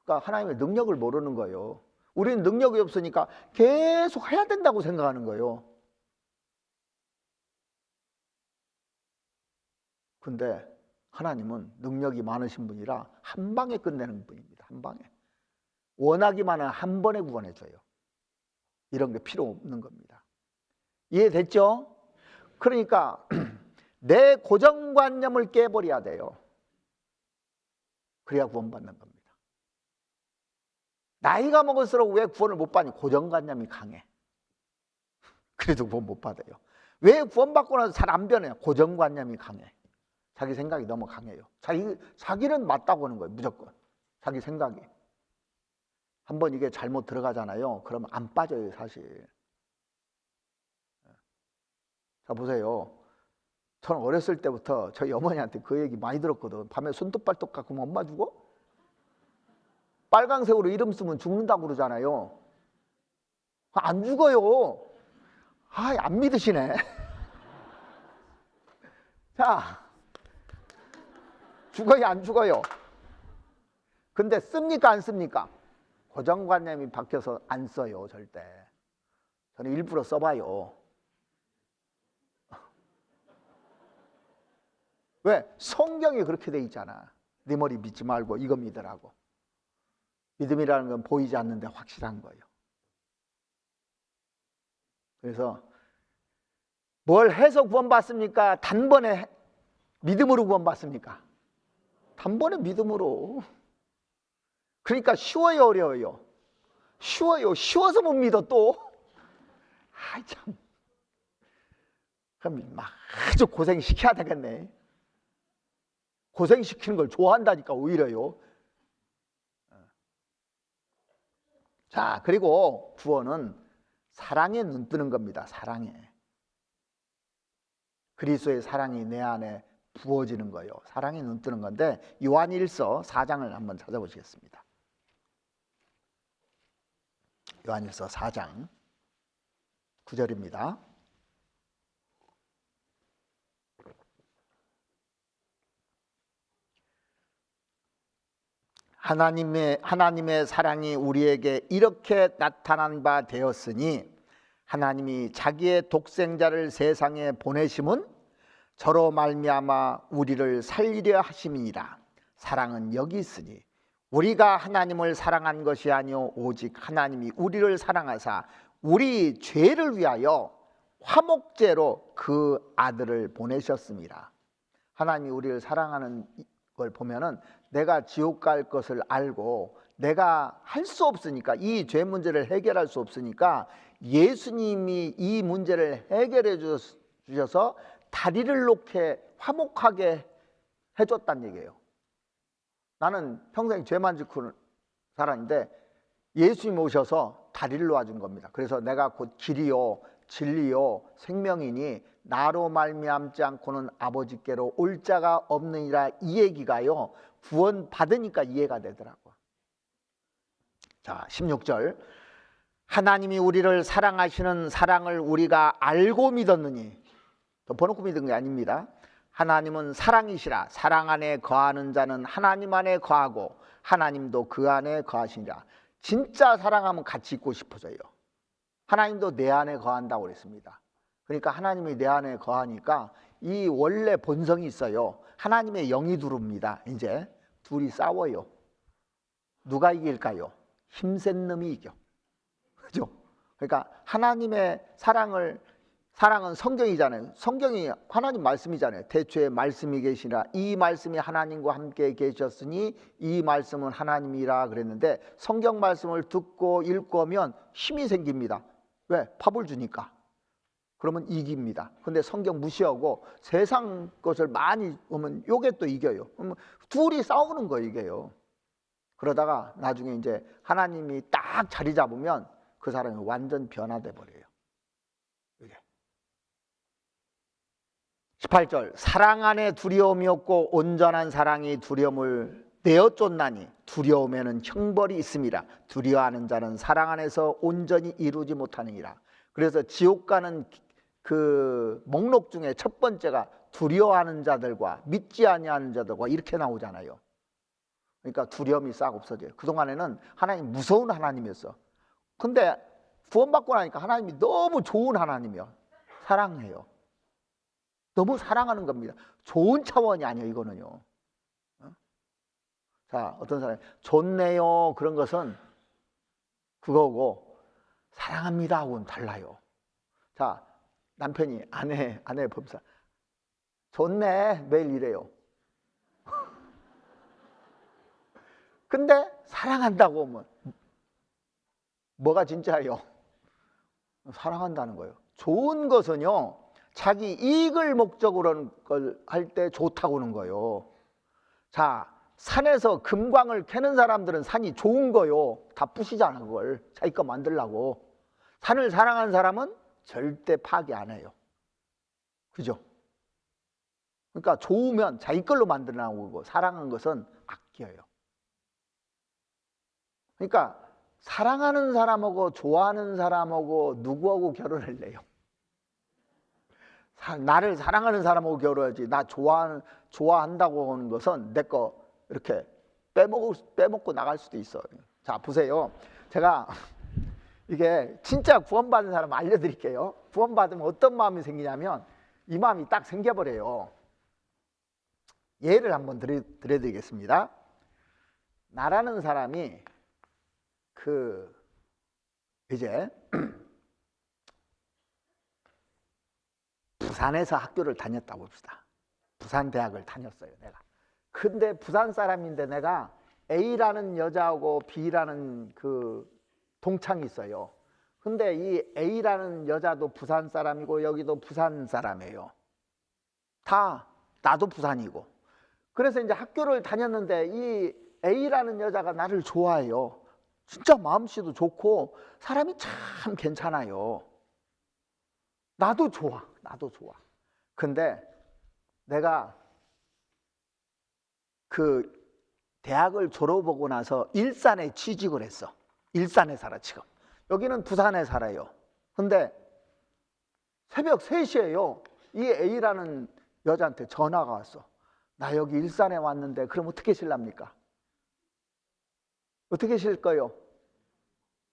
그러니까 하나님의 능력을 모르는 거예요. 우리는 능력이 없으니까 계속 해야 된다고 생각하는 거예요. 근데 하나님은 능력이 많으신 분이라 한 방에 끝내는 분입니다. 한 방에. 원하기만 한 번에 구원해줘요. 이런 게 필요 없는 겁니다. 이해됐죠? 그러니까 내 고정관념을 깨버려야 돼요. 그래야 구원받는 겁니다. 나이가 먹을수록 왜 구원을 못 받니? 고정관념이 강해. 그래도 구원 못 받아요. 왜 구원받고 나서 잘 안 변해요? 고정관념이 강해. 자기 생각이 너무 강해요. 자기는 맞다고 하는 거예요. 무조건. 자기 생각이. 한번 이게 잘못 들어가잖아요. 그러면 안 빠져요 사실. 자 보세요. 저는 어렸을 때부터 저희 어머니한테 그 얘기 많이 들었거든. 밤에 손톱발톱 깎으면 엄마 죽어? 빨강색으로 이름 쓰면 죽는다고 그러잖아요. 안 죽어요. 안 믿으시네. 자, 죽어요 안 죽어요? 근데 씁니까 안 씁니까? 고정관념이 바뀌어서 안 써요 절대. 저는 일부러 써봐요. 왜? 성경이 그렇게 돼 있잖아. 네 머리 믿지 말고 이거 믿으라고. 믿음이라는 건 보이지 않는데 확실한 거예요. 그래서 뭘 해서 구원받습니까? 단번에 믿음으로 구원받습니까? 단번에 믿음으로. 그러니까 쉬워요 어려워요? 쉬워요. 쉬워서 못 믿어 또. 참. 그럼 막 아주 고생시켜야 되겠네. 고생시키는 걸 좋아한다니까 오히려요. 자, 그리고 구원은 사랑에 눈뜨는 겁니다. 사랑에. 그리스도의 사랑이 내 안에 부어지는 거예요. 사랑에 눈뜨는 건데 요한일서 4장을 한번 찾아보시겠습니다. 요한일서 4장 9절입니다. 하나님의 사랑이 우리에게 이렇게 나타난 바 되었으니 하나님이 자기의 독생자를 세상에 보내심은 저로 말미암아 우리를 살리려 하심이니라. 사랑은 여기 있으니 우리가 하나님을 사랑한 것이 아니요 오직 하나님이 우리를 사랑하사 우리 죄를 위하여 화목제로 그 아들을 보내셨습니다. 하나님이 우리를 사랑하는 걸 보면은 내가 지옥 갈 것을 알고 내가 할 수 없으니까, 이 죄 문제를 해결할 수 없으니까 예수님이 이 문제를 해결해 주셔서 다리를 놓게 화목하게 해줬다는 얘기예요. 나는 평생 죄만 짓고 살았는데 예수님 오셔서 다리를 놓아준 겁니다. 그래서 내가 곧 길이요 진리요 생명이니 나로 말미암지 않고는 아버지께로 올 자가 없느니라. 이 얘기가요 구원 받으니까 이해가 되더라고요. 자 16절, 하나님이 우리를 사랑하시는 사랑을 우리가 알고 믿었느니, 덮어놓고 믿은 게 아닙니다. 하나님은 사랑이시라. 사랑 안에 거하는 자는 하나님 안에 거하고 하나님도 그 안에 거하시니라. 진짜 사랑하면 같이 있고 싶어져요. 하나님도 내 안에 거한다고 그랬습니다. 그러니까 하나님이 내 안에 거하니까 이 원래 본성이 있어요. 하나님의 영이 들어옵니다. 이제 둘이 싸워요. 누가 이길까요? 힘센 놈이 이겨. 그죠? 그러니까 하나님의 사랑은 성경이잖아요. 성경이 하나님 말씀이잖아요. 태초에 말씀이 계시라. 이 말씀이 하나님과 함께 계셨으니 이 말씀은 하나님이라 그랬는데, 성경 말씀을 듣고 읽고 하면 힘이 생깁니다. 왜? 밥을 주니까. 그러면 이깁니다. 근데 성경 무시하고 세상 것을 많이 보면 요게 또 이겨요. 그러면 둘이 싸우는 거예요, 이게요. 그러다가 나중에 이제 하나님이 딱 자리 잡으면 그 사람이 완전 변화돼 버려요. 이게 18절, 사랑 안에 두려움이 없고 온전한 사랑이 두려움을 내어 쫓나니 두려움에는 형벌이 있음이라. 두려워하는 자는 사랑 안에서 온전히 이루지 못하느니라. 그래서 지옥 가는 그 목록 중에 첫 번째가 두려워하는 자들과 믿지 아니하는 자들과 이렇게 나오잖아요. 그러니까 두려움이 싹 없어져요. 그동안에는 하나님 무서운 하나님이었어. 근데 구원받고 나니까 하나님이 너무 좋은 하나님이요. 사랑해요. 너무 사랑하는 겁니다. 좋은 차원이 아니에요, 이거는요. 자, 어떤 사람이 좋네요 그런 것은 그거고 사랑합니다 하고는 달라요. 자, 남편이 아내 법사 좋네 매일 이래요. 근데 사랑한다고 하면 뭐가 진짜예요? 사랑한다는 거예요. 좋은 것은요, 자기 이익을 목적으로 할 때 좋다고 하는 거예요. 자, 산에서 금광을 캐는 사람들은 산이 좋은 거요. 다 부시잖아, 그걸. 자기 거 만들려고. 산을 사랑하는 사람은 절대 파괴 안 해요. 그죠? 그러니까 좋으면 자기 걸로 만들려고 하고, 사랑하는 것은 아껴요. 그러니까 사랑하는 사람하고 좋아하는 사람하고 누구하고 결혼을 해요? 나를 사랑하는 사람하고 결혼하지. 나 좋아한다고 하는 것은 내 거 이렇게 빼먹고 나갈 수도 있어요. 자, 보세요. 제가 이게 진짜 구원받은 사람 알려드릴게요. 구원받으면 어떤 마음이 생기냐면 이 마음이 딱 생겨버려요. 예를 한번 드려드리겠습니다. 나라는 사람이 이제 부산에서 학교를 다녔다고 봅시다. 부산 대학을 다녔어요, 내가. 근데 부산 사람인데 내가 A라는 여자하고 B라는 그 동창이 있어요. 근데 이 A라는 여자도 부산 사람이고 여기도 부산 사람이에요. 다 나도 부산이고. 그래서 이제 학교를 다녔는데 이 A라는 여자가 나를 좋아해요. 진짜 마음씨도 좋고 사람이 참 괜찮아요. 나도 좋아. 근데 내가 그 대학을 졸업하고 나서 일산에 취직을 했어. 일산에 살아 지금. 여기는 부산에 살아요. 근데 새벽 3시에요. 이 A라는 여자한테 전화가 왔어. 나 여기 일산에 왔는데 그럼 어떻게 실랍니까? 어떻게 실 거요?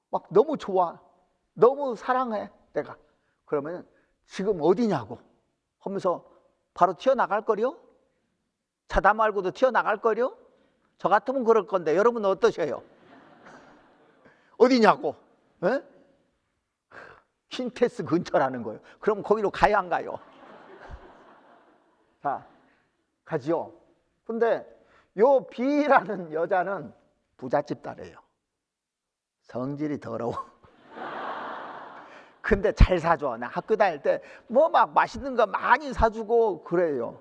막 너무 좋아. 너무 사랑해 내가. 그러면 지금 어디냐고 하면서 바로 튀어나갈 거요? 차다 말고도 튀어나갈 거요? 저 같으면 그럴 건데 여러분은 어떠셔요? 어디냐고? 에? 킨테스 근처라는 거예요. 그럼 거기로 가야 안 가요? 자, 가지요. 근데 요 B라는 여자는 부잣집 딸이에요. 성질이 더러워. 근데 잘 사줘. 나 학교 다닐 때 뭐 막 맛있는 거 많이 사주고 그래요.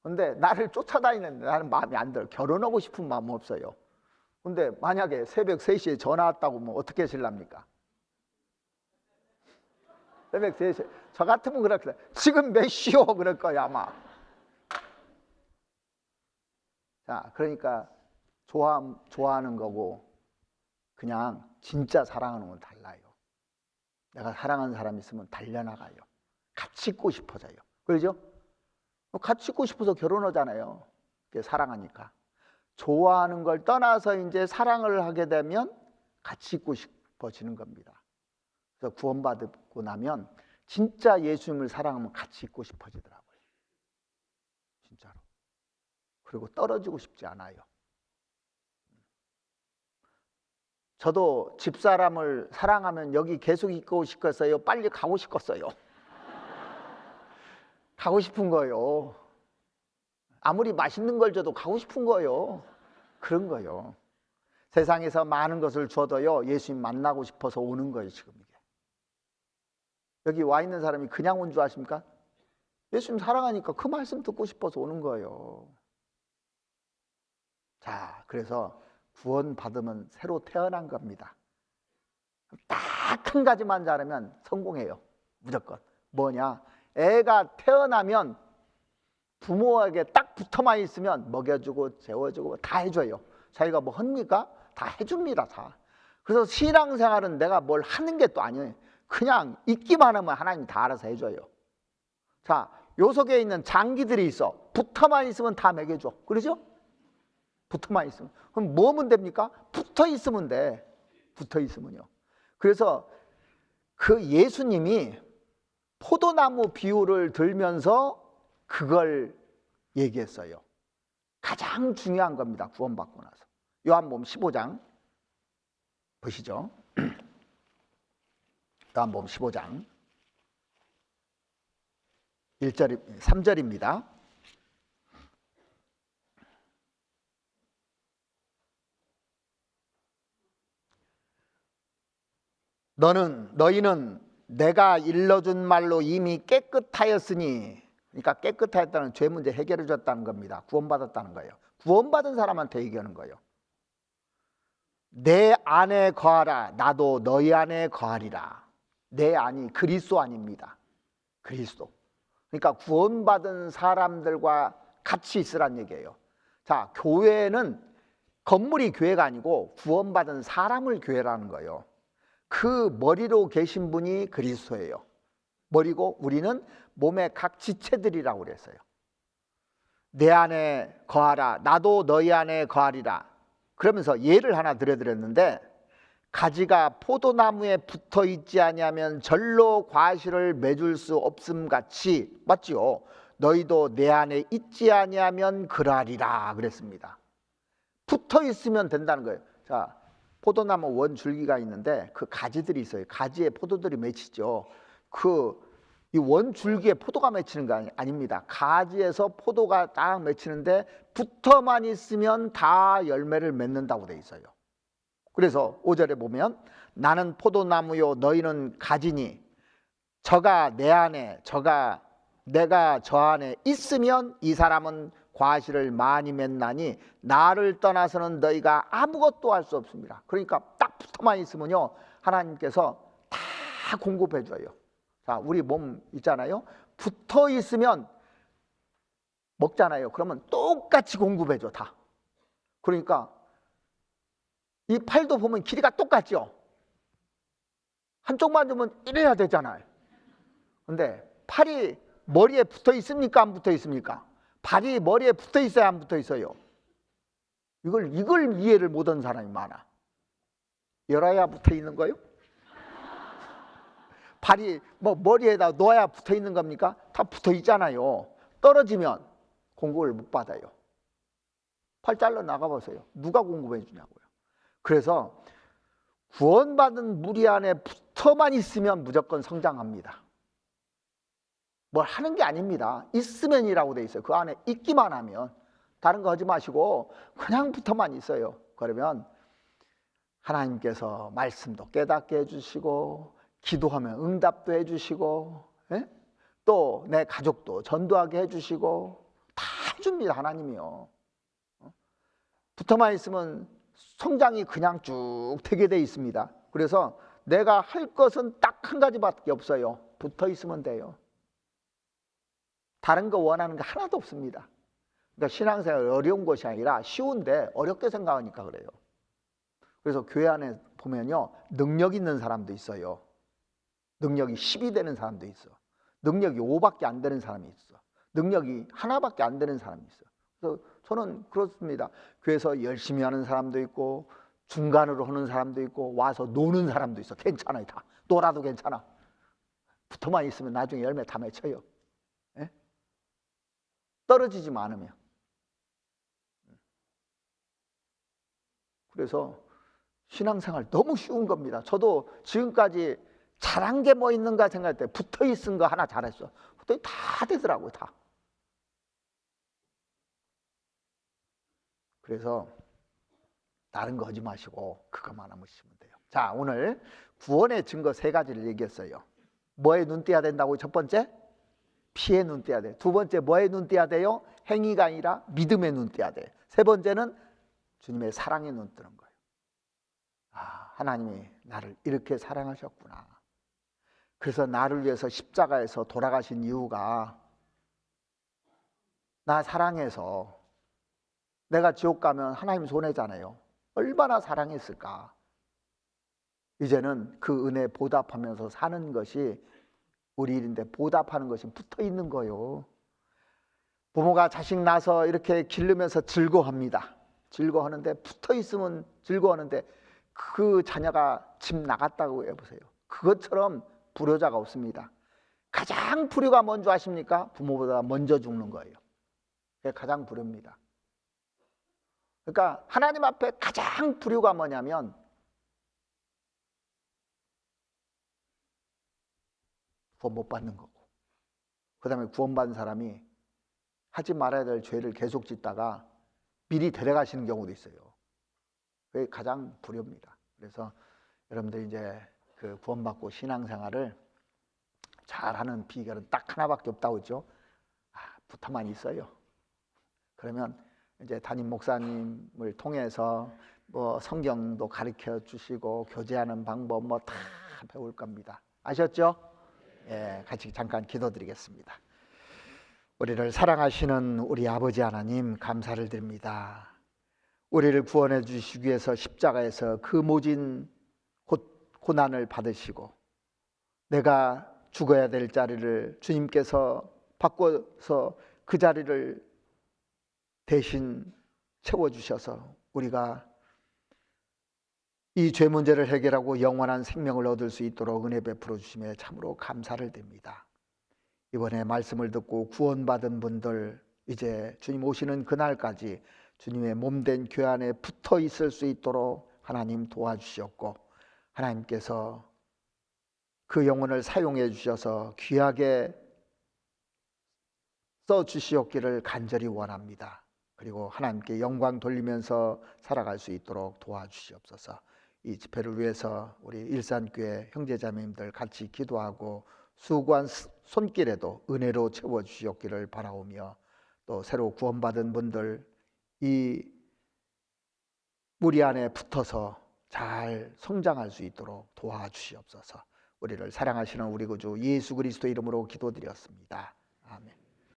근데 나를 쫓아다니는데 나는 마음이 안 들어. 결혼하고 싶은 마음 없어요. 근데 만약에 새벽 3시에 전화 왔다고 뭐 어떻게 하실랍니까? 새벽 3시에 저 같으면 그렇게 지금 몇 시요? 그럴 거야 아마. 자, 그러니까 좋아하는 거고 그냥 진짜 사랑하는 건 달라요. 내가 사랑하는 사람 있으면 달려나가요. 같이 있고 싶어져요. 그러죠? 같이 있고 싶어서 결혼하잖아요. 사랑하니까. 좋아하는 걸 떠나서 이제 사랑을 하게 되면 같이 있고 싶어지는 겁니다. 그래서 구원받고 나면 진짜 예수님을 사랑하면 같이 있고 싶어지더라고요. 진짜로. 그리고 떨어지고 싶지 않아요. 저도 집사람을 사랑하면 여기 계속 있고 싶겠어요? 빨리 가고 싶겠어요? 가고 싶은 거예요. 아무리 맛있는 걸 줘도 가고 싶은 거예요. 그런 거예요. 세상에서 많은 것을 줘도요, 예수님 만나고 싶어서 오는 거예요, 지금 이게. 여기 와 있는 사람이 그냥 온 줄 아십니까? 예수님 사랑하니까 그 말씀 듣고 싶어서 오는 거예요. 자, 그래서 구원받으면 새로 태어난 겁니다. 딱 한 가지만 잘하면 성공해요. 무조건. 뭐냐? 애가 태어나면 부모에게 딱 붙어만 있으면 먹여주고 재워주고 다 해줘요. 자기가 뭐 합니까? 다 해줍니다. 다. 그래서 신앙생활은 내가 뭘 하는 게 또 아니에요. 그냥 있기만 하면 하나님이 다 알아서 해줘요. 자, 요 속에 있는 장기들이 있어. 붙어만 있으면 다 먹여줘. 그러죠? 붙어만 있으면. 그럼 뭐 하면 됩니까? 붙어 있으면 돼. 붙어 있으면요. 그래서 그 예수님이 포도나무 비유를 들면서 그걸 얘기했어요. 가장 중요한 겁니다. 구원받고 나서. 요한복음 15장 보시죠. 요한복음 15장 1절, 3절입니다. 너희는 내가 일러준 말로 이미 깨끗하였으니, 그러니까 깨끗하였다는 죄 문제 해결해 줬다는 겁니다. 구원받았다는 거예요. 구원받은 사람한테 얘기하는 거예요. 내 안에 거하라. 나도 너희 안에 거하리라. 내 안이 그리스도 안입니다. 그리스도. 그러니까 구원받은 사람들과 같이 있으란 얘기예요. 자, 교회는 건물이 교회가 아니고 구원받은 사람을 교회라는 거예요. 그 머리로 계신 분이 그리스도예요. 머리고 우리는 몸의 각 지체들이라고 그랬어요. 내 안에 거하라. 나도 너희 안에 거하리라. 그러면서 예를 하나 들어드렸는데, 가지가 포도나무에 붙어 있지 아니하면 절로 과실을 맺을 수 없음 같이, 맞지요? 너희도 내 안에 있지 아니하면 그러하리라 그랬습니다. 붙어 있으면 된다는 거예요. 자, 포도나무 원 줄기가 있는데 그 가지들이 있어요. 가지에 포도들이 맺히죠. 이 원 줄기에 포도가 맺히는 거 아닙니다. 가지에서 포도가 딱 맺히는데 붙어만 있으면 다 열매를 맺는다고 돼 있어요. 그래서 5절에 보면 나는 포도나무요 너희는 가지니 저가 내 안에 저가 내가 저 안에 있으면 이 사람은 과실을 많이 맺나니 나를 떠나서는 너희가 아무것도 할 수 없습니다. 그러니까 딱 붙어만 있으면요 하나님께서 다 공급해 줘요. 자, 우리 몸 있잖아요. 붙어 있으면 먹잖아요. 그러면 똑같이 공급해 줘 다. 그러니까 이 팔도 보면 길이가 똑같죠. 한쪽만 주면 이래야 되잖아요. 근데 팔이 머리에 붙어 있습니까? 안 붙어 있습니까? 발이 머리에 붙어 있어야 안 붙어 있어요? 이걸 이해를 못하는 사람이 많아. 열어야 붙어 있는 거요? 발이 뭐 머리에다 놓아야 붙어 있는 겁니까? 다 붙어 있잖아요. 떨어지면 공급을 못 받아요. 팔 잘라 나가보세요. 누가 공급해 주냐고요. 그래서 구원받은 무리 안에 붙어만 있으면 무조건 성장합니다. 뭘 하는 게 아닙니다. 있으면이라고 돼 있어요. 그 안에 있기만 하면. 다른 거 하지 마시고 그냥 붙어만 있어요. 그러면 하나님께서 말씀도 깨닫게 해주시고 기도하면 응답도 해주시고 또 내 가족도 전도하게 해주시고 다 해줍니다. 하나님이요. 붙어만 있으면 성장이 그냥 쭉 되게 돼 있습니다. 그래서 내가 할 것은 딱 한 가지밖에 없어요. 붙어 있으면 돼요. 다른 거 원하는 거 하나도 없습니다. 그러니까 신앙생활 어려운 것이 아니라 쉬운데 어렵게 생각하니까 그래요. 그래서 교회 안에 보면요 능력 있는 사람도 있어요. 능력이 10이 되는 사람도 있어. 능력이 5밖에 안 되는 사람이 있어. 능력이 하나밖에 안 되는 사람이 있어. 그래서 저는 그렇습니다. 교회에서 열심히 하는 사람도 있고 중간으로 하는 사람도 있고 와서 노는 사람도 있어. 괜찮아요. 다 놀아도 괜찮아. 붙어만 있으면 나중에 열매 다 맺혀요. 예? 떨어지지 않으면. 그래서 신앙생활 너무 쉬운 겁니다. 저도 지금까지 잘한 게 뭐 있는가 생각할 때 붙어 있은 거 하나 잘했어. 그랬더니 다 되더라고요. 다. 그래서 다른 거 하지 마시고 그것만 하시면 돼요. 자, 오늘 구원의 증거 3가지를 얘기했어요. 뭐에 눈 띄어야 된다고? 첫 번째 피에 눈 띄어야 돼. 두 번째 뭐에 눈 띄어야 돼요? 행위가 아니라 믿음에 눈 띄어야 돼. 세 번째는 주님의 사랑에 눈 뜨는 거예요. 아, 하나님이 나를 이렇게 사랑하셨구나. 그래서 나를 위해서 십자가에서 돌아가신 이유가 나 사랑해서 내가 지옥 가면 하나님 손해잖아요. 얼마나 사랑했을까. 이제는 그 은혜 보답하면서 사는 것이 우리 일인데, 보답하는 것이 붙어 있는 거예요. 부모가 자식 낳아서 이렇게 기르면서 즐거워합니다. 즐거워하는데, 붙어 있으면 즐거워하는데 그 자녀가 집 나갔다고 해보세요. 그것처럼 불효자가 없습니다. 가장 불효가 뭔지 아십니까? 부모보다 먼저 죽는 거예요. 그게 가장 불효입니다. 그러니까 하나님 앞에 가장 불효가 뭐냐면 구원 못 받는 거고, 그 다음에 구원받은 사람이 하지 말아야 될 죄를 계속 짓다가 미리 데려가시는 경우도 있어요. 그게 가장 불효입니다. 그래서 여러분들 이제 그 구원받고 신앙생활을 잘하는 비결은 딱 하나밖에 없다고 했죠. 붙어만 있어요. 그러면 이제 담임 목사님을 통해서 뭐 성경도 가르쳐 주시고 교제하는 방법 뭐 다 배울 겁니다. 아셨죠? 예, 같이 잠깐 기도드리겠습니다. 우리를 사랑하시는 우리 아버지 하나님, 감사를 드립니다. 우리를 구원해 주시기 위해서 십자가에서 그 모진 고난을 받으시고 내가 죽어야 될 자리를 주님께서 바꿔서 그 자리를 대신 채워주셔서 우리가 이 죄 문제를 해결하고 영원한 생명을 얻을 수 있도록 은혜 베풀어 주심에 참으로 감사를 드립니다. 이번에 말씀을 듣고 구원받은 분들, 이제 주님 오시는 그날까지 주님의 몸된 교회 안에 붙어 있을 수 있도록 하나님 도와주셨고, 하나님께서 그 영혼을 사용해 주셔서 귀하게 써 주시옵기를 간절히 원합니다. 그리고 하나님께 영광 돌리면서 살아갈 수 있도록 도와주시옵소서. 이 집회를 위해서 우리 일산교회 형제자매님들 같이 기도하고 수고한 손길에도 은혜로 채워주시옵기를 바라오며, 또 새로 구원받은 분들 이 무리 안에 붙어서 잘 성장할 수 있도록 도와주시옵소서. 우리를 사랑하시는 우리 구주 예수 그리스도 이름으로 기도드렸습니다. 아멘.